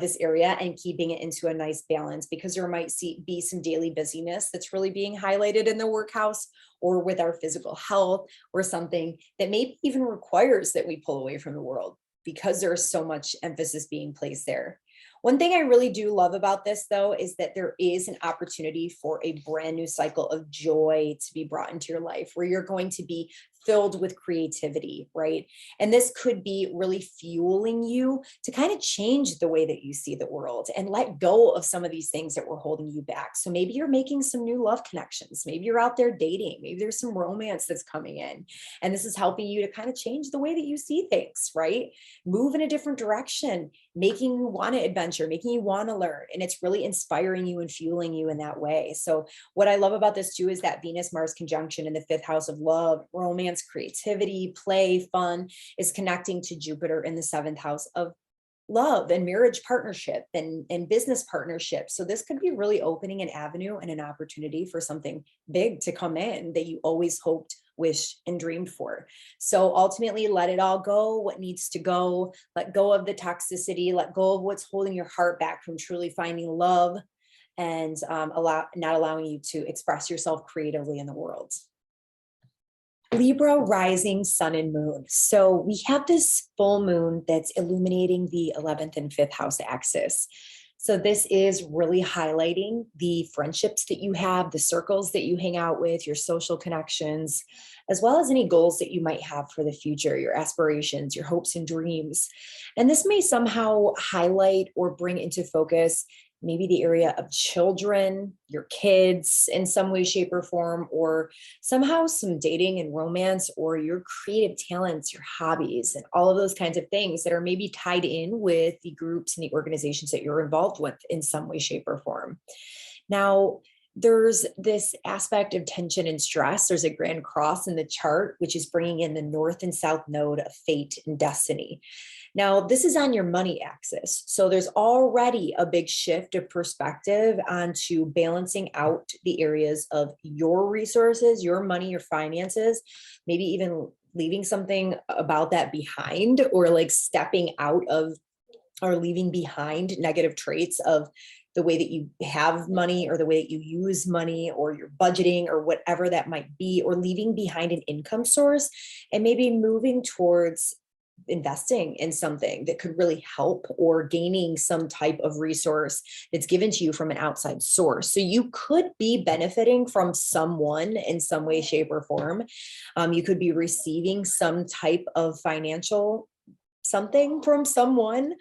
this area and keeping it into a nice balance, because there might be some daily busyness that's really being highlighted in the workhouse, or with our physical health, or something that maybe even requires that we pull away from the world, because there's so much emphasis being placed there. One thing I really do love about this, though, is that there is an opportunity for a brand new cycle of joy to be brought into your life, where you're going to be filled with creativity, right? And this could be really fueling you to kind of change the way that you see the world and let go of some of these things that were holding you back. So maybe you're making some new love connections. Maybe you're out there dating. Maybe there's some romance that's coming in. And this is helping you to kind of change the way that you see things, right? Move in a different direction, making you want to adventure, making you want to learn. And it's really inspiring you and fueling you in that way. So what I love about this too is that Venus-Mars conjunction in the 5th house of love, romance, creativity, play, fun is connecting to Jupiter in the 7th house of love and marriage partnership and business partnership. So this could be really opening an avenue and an opportunity for something big to come in that you always hoped, wished, and dreamed for. So ultimately, let it all go, what needs to go, let go of the toxicity, let go of what's holding your heart back from truly finding love and not allowing you to express yourself creatively in the world. Libra rising sun and moon. So we have this full moon that's illuminating the 11th and 5th house axis. So this is really highlighting the friendships that you have, the circles that you hang out with, your social connections, as well as any goals that you might have for the future, your aspirations, your hopes and dreams. And this may somehow highlight or bring into focus maybe the area of children, your kids in some way, shape, or form, or somehow some dating and romance, or your creative talents, your hobbies, and all of those kinds of things that are maybe tied in with the groups and the organizations that you're involved with in some way, shape, or form. Now, there's this aspect of tension and stress. There's a grand cross in the chart, which is bringing in the north and south node of fate and destiny. Now, this is on your money axis. So there's already a big shift of perspective onto balancing out the areas of your resources, your money, your finances, maybe even leaving something about that behind, or like stepping out of or leaving behind negative traits of the way that you have money or the way that you use money or your budgeting or whatever that might be, or leaving behind an income source and maybe moving towards investing in something that could really help, or gaining some type of resource that's given to you from an outside source. So you could be benefiting from someone in some way, shape, or form. You could be receiving some type of financial something from someone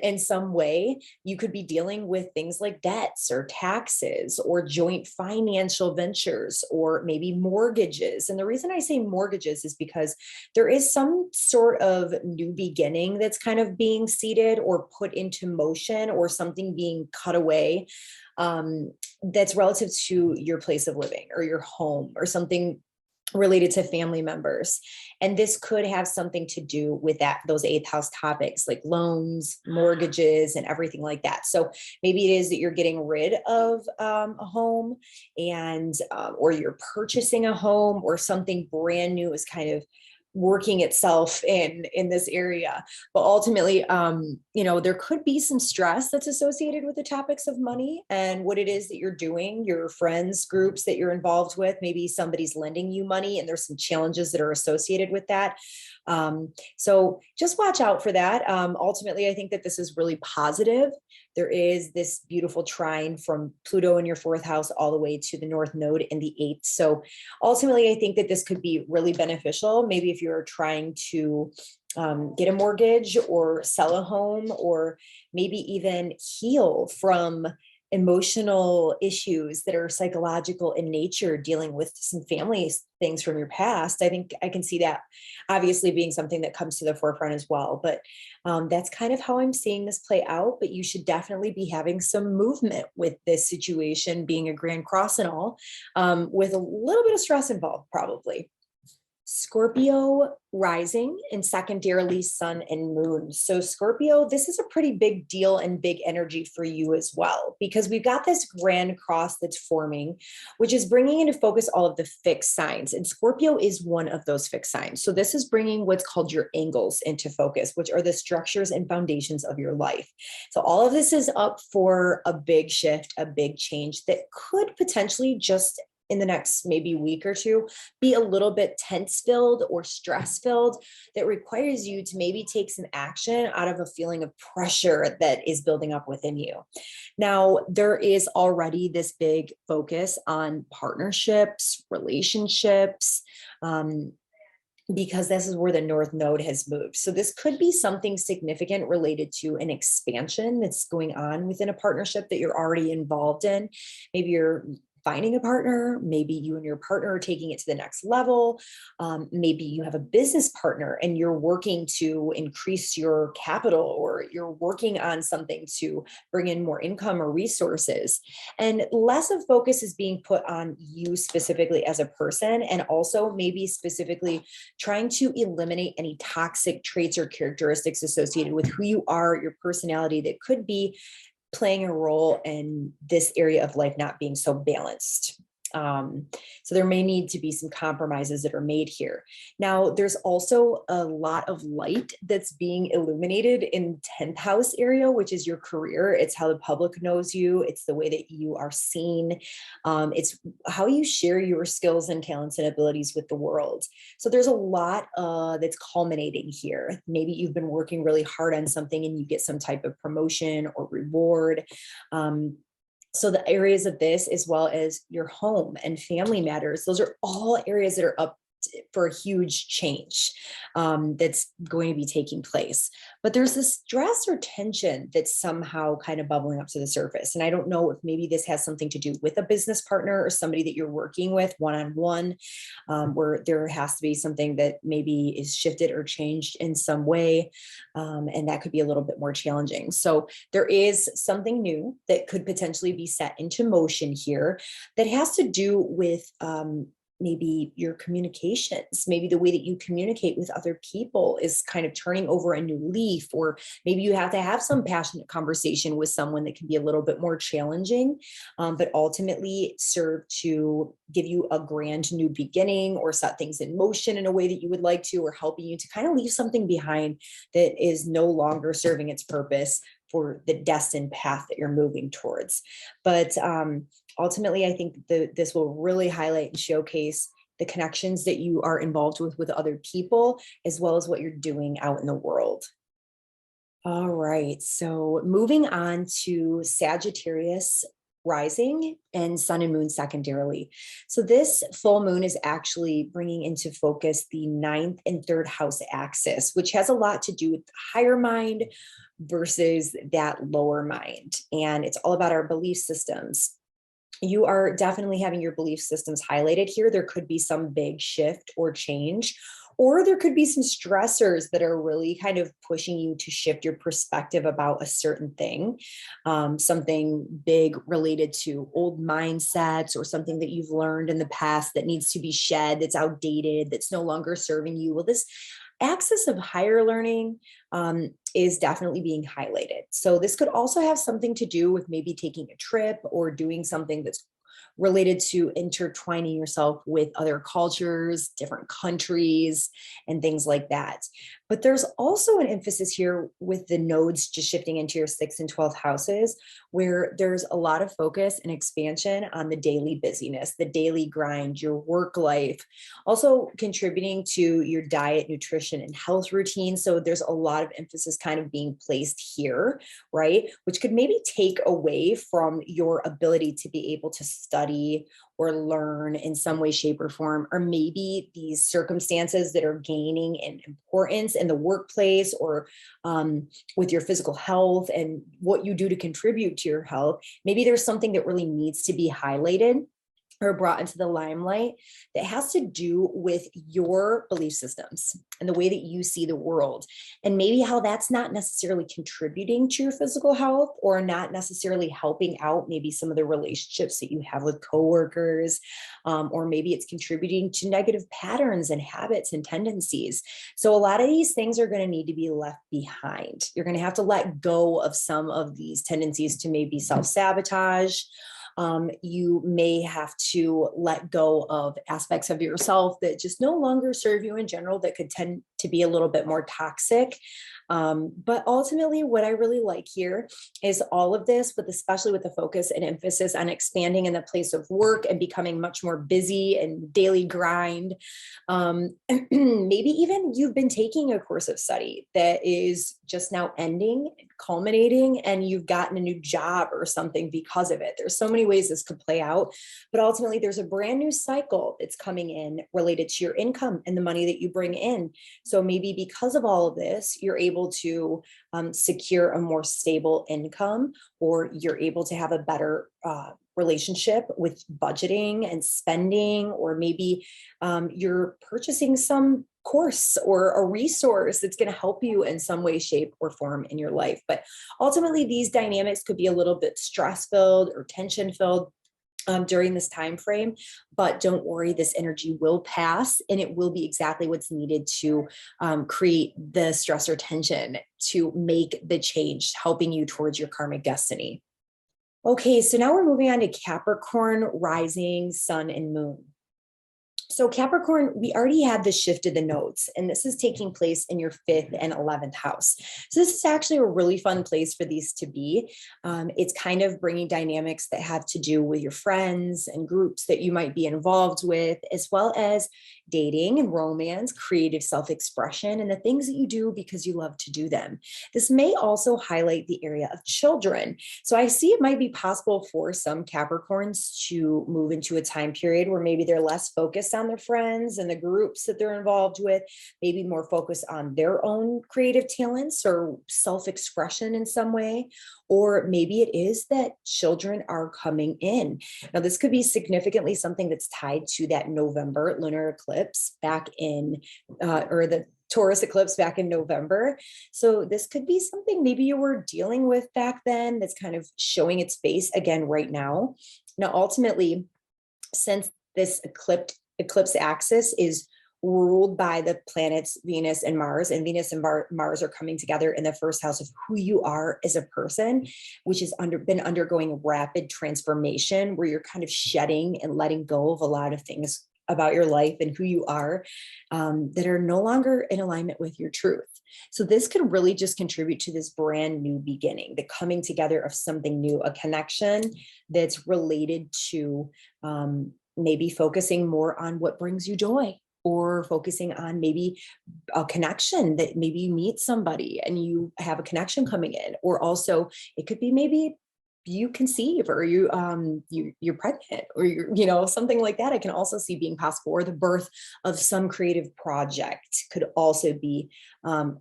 in some way. You could be dealing with things like debts or taxes or joint financial ventures, or maybe mortgages. And the reason I say mortgages is because there is some sort of new beginning that's kind of being seeded or put into motion, or something being cut away that's relative to your place of living or your home, or something related to family members. And this could have something to do with those eighth house topics like loans, mortgages, and everything like that. So maybe it is that you're getting rid of a home, and or you're purchasing a home, or something brand new is kind of working itself in this area. But ultimately, there could be some stress that's associated with the topics of money and what it is that you're doing, your friends groups that you're involved with. Maybe somebody's lending you money and there's some challenges that are associated with that. So just watch out for that. Ultimately, I think that this is really positive. There is this beautiful trine from Pluto in your fourth house all the way to the north node in the eighth. So ultimately, I think that this could be really beneficial. Maybe if you're trying to get a mortgage or sell a home, or maybe even heal from emotional issues that are psychological in nature, dealing with some family things from your past. I think I can see that obviously being something that comes to the forefront as well. But that's kind of how I'm seeing this play out. But you should definitely be having some movement with this situation, being a grand cross and all, with a little bit of stress involved, probably. Scorpio rising, and secondarily sun and moon. So Scorpio, this is a pretty big deal and big energy for you as well, because we've got this grand cross that's forming, which is bringing into focus all of the fixed signs. And Scorpio is one of those fixed signs. So this is bringing what's called your angles into focus, which are the structures and foundations of your life. So all of this is up for a big shift, a big change that could potentially just in the next maybe week or two be a little bit tense filled or stress filled, that requires you to maybe take some action out of a feeling of pressure that is building up within you. Now, there is already this big focus on partnerships, relationships, because this is where the north node has moved. So this could be something significant related to an expansion that's going on within a partnership that you're already involved in. Maybe you're finding a partner. Maybe you and your partner are taking it to the next level. Maybe you have a business partner and you're working to increase your capital, or you're working on something to bring in more income or resources. And less of focus is being put on you specifically as a person, and also maybe specifically trying to eliminate any toxic traits or characteristics associated with who you are, your personality, that could be playing a role in this area of life not being so balanced. So there may need to be some compromises that are made here. Now, there's also a lot of light that's being illuminated in 10th house area, which is your career. It's how the public knows you. It's the way that you are seen. It's how you share your skills and talents and abilities with the world. So there's a lot that's culminating here. Maybe you've been working really hard on something and you get some type of promotion or reward. So the areas of this, as well as your home and family matters, those are all areas that are up for a huge change that's going to be taking place. But there's this stress or tension that's somehow kind of bubbling up to the surface. And I don't know if maybe this has something to do with a business partner or somebody that you're working with one-on-one, where there has to be something that maybe is shifted or changed in some way. And that could be a little bit more challenging. So there is something new that could potentially be set into motion here that has to do with maybe your communications, maybe the way that you communicate with other people is kind of turning over a new leaf, or maybe you have to have some passionate conversation with someone that can be a little bit more challenging, but ultimately serve to give you a grand new beginning or set things in motion in a way that you would like to, or helping you to kind of leave something behind that is no longer serving its purpose for the destined path that you're moving towards. But ultimately, I think this will really highlight and showcase the connections that you are involved with other people, as well as what you're doing out in the world. All right, so moving on to Sagittarius rising and sun and moon secondarily. So this full moon is actually bringing into focus the 9th and 3rd house axis, which has a lot to do with the higher mind versus that lower mind. And it's all about our belief systems. You are definitely having your belief systems highlighted here. There could be some big shift or change, or there could be some stressors that are really kind of pushing you to shift your perspective about a certain thing, something big related to old mindsets or something that you've learned in the past that needs to be shed, that's outdated, that's no longer serving you. Well, this axis of higher learning is definitely being highlighted. So this could also have something to do with maybe taking a trip or doing something that's related to intertwining yourself with other cultures, different countries, and things like that. But there's also an emphasis here with the nodes just shifting into your 6th and 12th houses, where there's a lot of focus and expansion on the daily busyness, the daily grind, your work life, also contributing to your diet, nutrition, and health routine. So there's a lot of emphasis kind of being placed here, right? Which could maybe take away from your ability to be able to study or learn in some way, shape, or form, or maybe these circumstances that are gaining in importance in the workplace, or with your physical health and what you do to contribute to your health. Maybe there's something that really needs to be highlighted or brought into the limelight that has to do with your belief systems and the way that you see the world, and maybe how that's not necessarily contributing to your physical health, or not necessarily helping out maybe some of the relationships that you have with coworkers, or maybe it's contributing to negative patterns and habits and tendencies. So a lot of these things are going to need to be left behind. You're going to have to let go of some of these tendencies to maybe self-sabotage. You may have to let go of aspects of yourself that just no longer serve you in general, that could tend to be a little bit more toxic. But ultimately, what I really like here is all of this, with especially with the focus and emphasis on expanding in the place of work and becoming much more busy and daily grind. Maybe even you've been taking a course of study that is just now ending, culminating, and you've gotten a new job or something because of it. There's so many ways this could play out, but ultimately there's a brand new cycle that's coming in related to your income and the money that you bring in. So maybe because of all of this, you're able to secure a more stable income, or you're able to have a better relationship with budgeting and spending, or maybe you're purchasing some course or a resource that's going to help you in some way, shape, or form in your life. But ultimately, these dynamics could be a little bit stress filled or tension filled during this time frame. But don't worry, this energy will pass, and it will be exactly what's needed to create the stress or tension to make the change, helping you towards your karmic destiny. Okay, so now we're moving on to Capricorn, rising, sun, and moon. So Capricorn, we already had the shift of the nodes, and this is taking place in your 5th and 11th house. So this is actually a really fun place for these to be. It's kind of bringing dynamics that have to do with your friends and groups that you might be involved with, as well as dating and romance, creative self-expression, and the things that you do because you love to do them. This may also highlight the area of children. So I see it might be possible for some Capricorns to move into a time period where maybe they're less focused on their friends and the groups that they're involved with, maybe more focused on their own creative talents or self-expression in some way. Or maybe it is that children are coming in. Now, this could be significantly something that's tied to that November lunar eclipse back in, or the Taurus eclipse back in November. So this could be something maybe you were dealing with back then that's kind of showing its face again right now. Now, ultimately, since this eclipse axis is ruled by the planets Venus and Mars, and Venus and Mars are coming together in the first house of who you are as a person, which has been undergoing rapid transformation, where you're kind of shedding and letting go of a lot of things about your life and who you are that are no longer in alignment with your truth. So this could really just contribute to this brand new beginning, the coming together of something new, a connection that's related to maybe focusing more on what brings you joy, or focusing on maybe a connection that maybe you meet somebody and you have a connection coming in, or also it could be maybe you conceive, or you're pregnant, or you're something like that. I can also see being possible, or the birth of some creative project could also be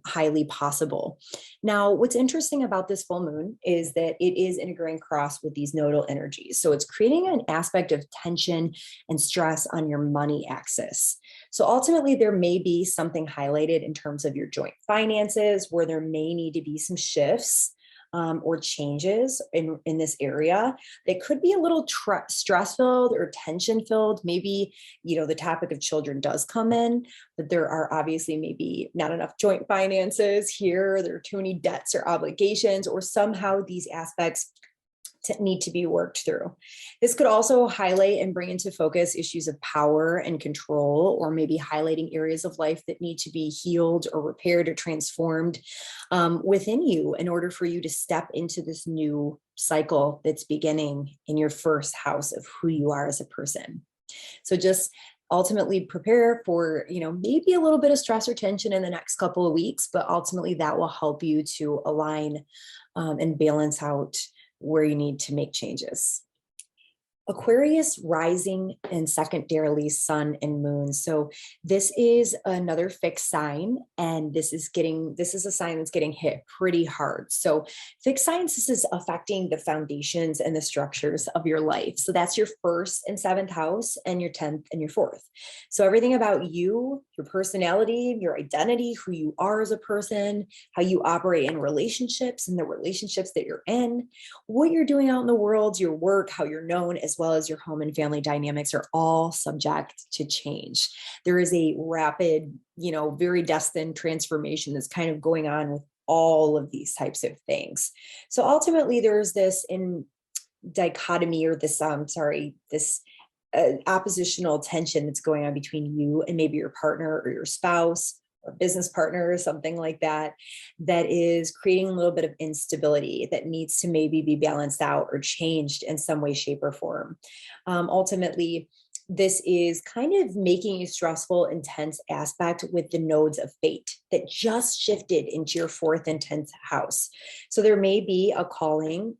highly possible. Now, what's interesting about this full moon is that it is integrating cross with these nodal energies. So it's creating an aspect of tension and stress on your money axis. So ultimately, there may be something highlighted in terms of your joint finances, where there may need to be some shifts or changes in this area. They could be a little stress-filled or tension-filled. Maybe, the topic of children does come in, but there are obviously maybe not enough joint finances here. There are too many debts or obligations, or somehow these aspects need to be worked through. This could also highlight and bring into focus issues of power and control, or maybe highlighting areas of life that need to be healed or repaired or transformed within you in order for you to step into this new cycle that's beginning in your first house of who you are as a person. So just ultimately prepare for, maybe a little bit of stress or tension in the next couple of weeks, but ultimately that will help you to align and balance out where you need to make changes. Aquarius, rising, and secondarily sun and moon. So this is another fixed sign, and this is a sign that's getting hit pretty hard. So fixed signs, this is affecting the foundations and the structures of your life. So that's your 1st and 7th house, and your 10th and your 4th. So everything about you, your personality, your identity, who you are as a person, how you operate in relationships and the relationships that you're in, what you're doing out in the world, your work, how you're known, as well as your home and family dynamics are all subject to change. There is a rapid, very destined transformation that's kind of going on with all of these types of things. So ultimately, there's this dichotomy, or this oppositional tension that's going on between you and maybe your partner or your spouse or business partner or something like that, that is creating a little bit of instability that needs to maybe be balanced out or changed in some way, shape, or form. Ultimately, this is kind of making a stressful, intense aspect with the nodes of fate that just shifted into your 4th and 10th house. So there may be a calling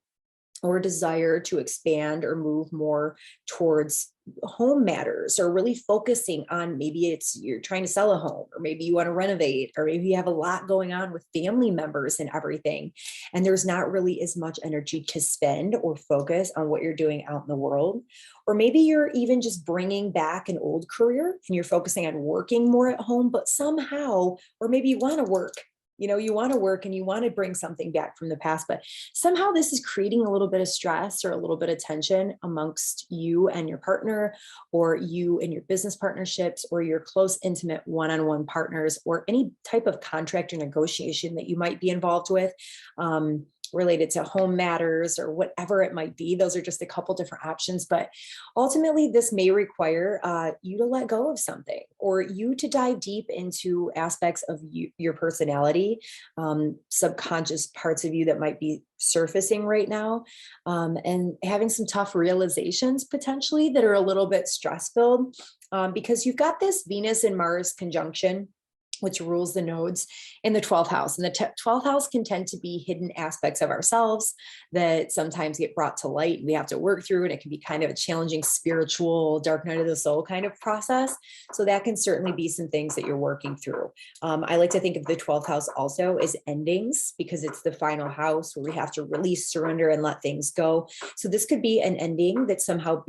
or desire to expand or move more towards home matters, or really focusing on, maybe it's you're trying to sell a home, or maybe you want to renovate, or maybe you have a lot going on with family members and everything, and there's not really as much energy to spend or focus on what you're doing out in the world. Or maybe you're even just bringing back an old career and you're focusing on working more at home, but somehow, or maybe you want to work, you want to work and you want to bring something back from the past, but somehow this is creating a little bit of stress or a little bit of tension amongst you and your partner, or you and your business partnerships, or your close, intimate one-on-one partners, or any type of contract or negotiation that you might be involved with. Related to home matters or whatever it might be. Those are just a couple different options, but ultimately this may require you to let go of something, or you to dive deep into aspects of your personality, subconscious parts of you that might be surfacing right now, and having some tough realizations potentially that are a little bit stress filled, because you've got this Venus and Mars conjunction, which rules the nodes in the 12th house. And the 12th house can tend to be hidden aspects of ourselves that sometimes get brought to light and we have to work through. And it can be kind of a challenging spiritual dark night of the soul kind of process. So that can certainly be some things that you're working through. I like to think of the 12th house also as endings, because it's the final house where we have to release, surrender, and let things go. So this could be an ending that's somehow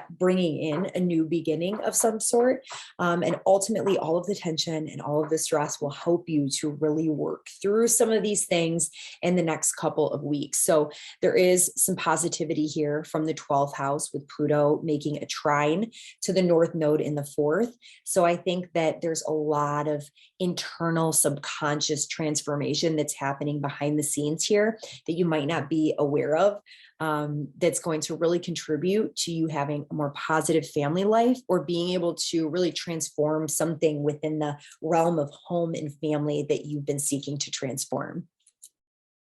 bringing in a new beginning of some sort. And ultimately all of the tension and all of the stress will help you to really work through some of these things in the next couple of weeks. So there is some positivity here from the 12th house, with Pluto making a trine to the North Node in the 4th. So I think that there's a lot of internal subconscious transformation that's happening behind the scenes here that you might not be aware of. That's going to really contribute to you having a more positive family life, or being able to really transform something within the realm of home and family that you've been seeking to transform.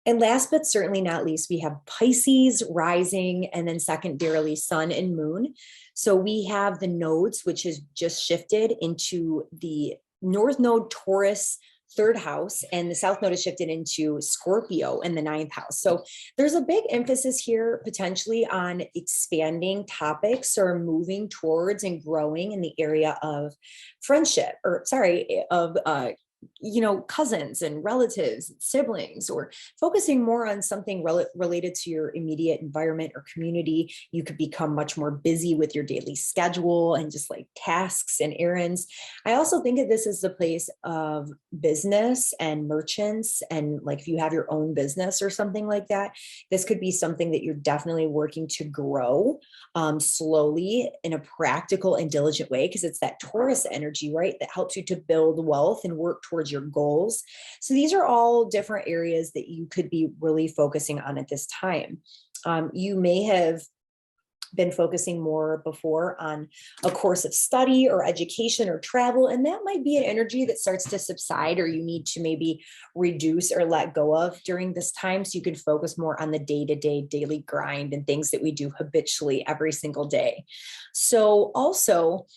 And last but certainly not least, we have Pisces rising, and then secondarily Sun and Moon. So we have the nodes, which has just shifted into the North Node Taurus 3rd house, and the South Node is shifted into Scorpio in the 9th house. So there's a big emphasis here potentially on expanding topics, or moving towards and growing in the area of friendship, of cousins and relatives, siblings, or focusing more on something related to your immediate environment or community. You could become much more busy with your daily schedule and just like tasks and errands. I also think of this as the place of business and merchants. And like if you have your own business or something like that, this could be something that you're definitely working to grow slowly in a practical and diligent way, because it's that Taurus energy, right, that helps you to build wealth and work towards your goals. So these are all different areas that you could be really focusing on at this time. You may have been focusing more before on a course of study or education or travel, and that might be an energy that starts to subside, or you need to maybe reduce or let go of during this time, so you can focus more on the day-to-day daily grind and things that we do habitually every single day. So also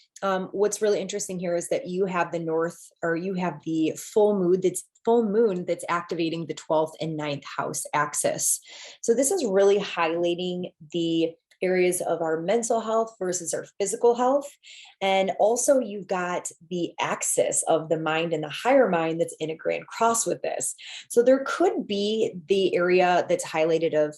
what's really interesting here is that you have the full moon that's activating the 12th and 9th house axis. So this is really highlighting the areas of our mental health versus our physical health. And also you've got the axis of the mind and the higher mind that's in a grand cross with this. So there could be the area that's highlighted of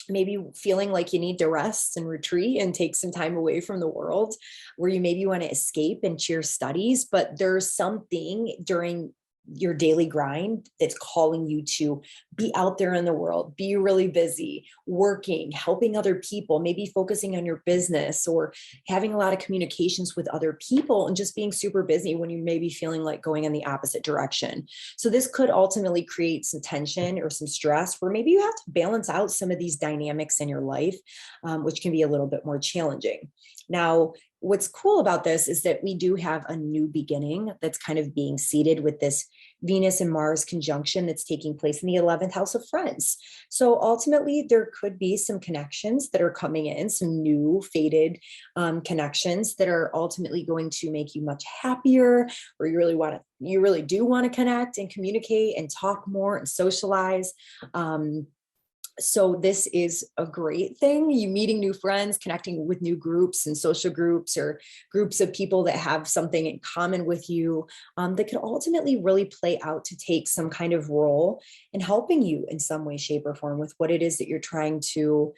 maybe feeling like you need to rest and retreat and take some time away from the world, where you maybe want to escape into your studies, but there's something during your daily grind that's calling you to be out there in the world, be really busy, working, helping other people, maybe focusing on your business, or having a lot of communications with other people, and just being super busy when you may be feeling like going in the opposite direction. So this could ultimately create some tension or some stress, where maybe you have to balance out some of these dynamics in your life, which can be a little bit more challenging. Now, what's cool about this is that we do have a new beginning that's kind of being seeded with this Venus and Mars conjunction that's taking place in the 11th house of friends. So ultimately, there could be some connections that are coming in, some new fated connections that are ultimately going to make you much happier, or you really do want to connect and communicate and talk more and socialize. So this is a great thing. You meeting new friends, connecting with new groups and social groups, or groups of people that have something in common with you, that could ultimately really play out to take some kind of role in helping you in some way, shape, or form with what it is that you're trying to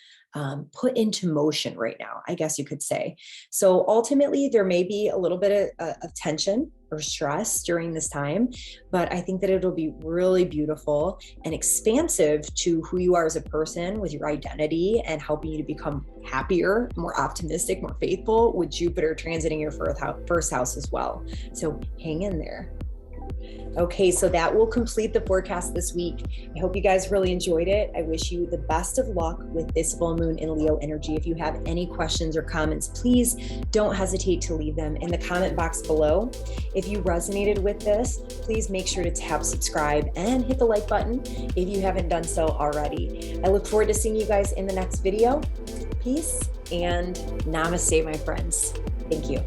put into motion right now, I guess you could say. So ultimately, there may be a little bit of tension or stress during this time, but I think that it'll be really beautiful and expansive to who you are as a person with your identity, and helping you to become happier, more optimistic, more faithful, with Jupiter transiting your first house as well. So hang in there. Okay, so that will complete the forecast this week. I hope you guys really enjoyed it. I wish you the best of luck with this full moon in Leo energy. If you have any questions or comments, please don't hesitate to leave them in the comment box below. If you resonated with this, please make sure to tap subscribe and hit the like button if you haven't done so already. I look forward to seeing you guys in the next video. Peace and namaste, my friends. Thank you.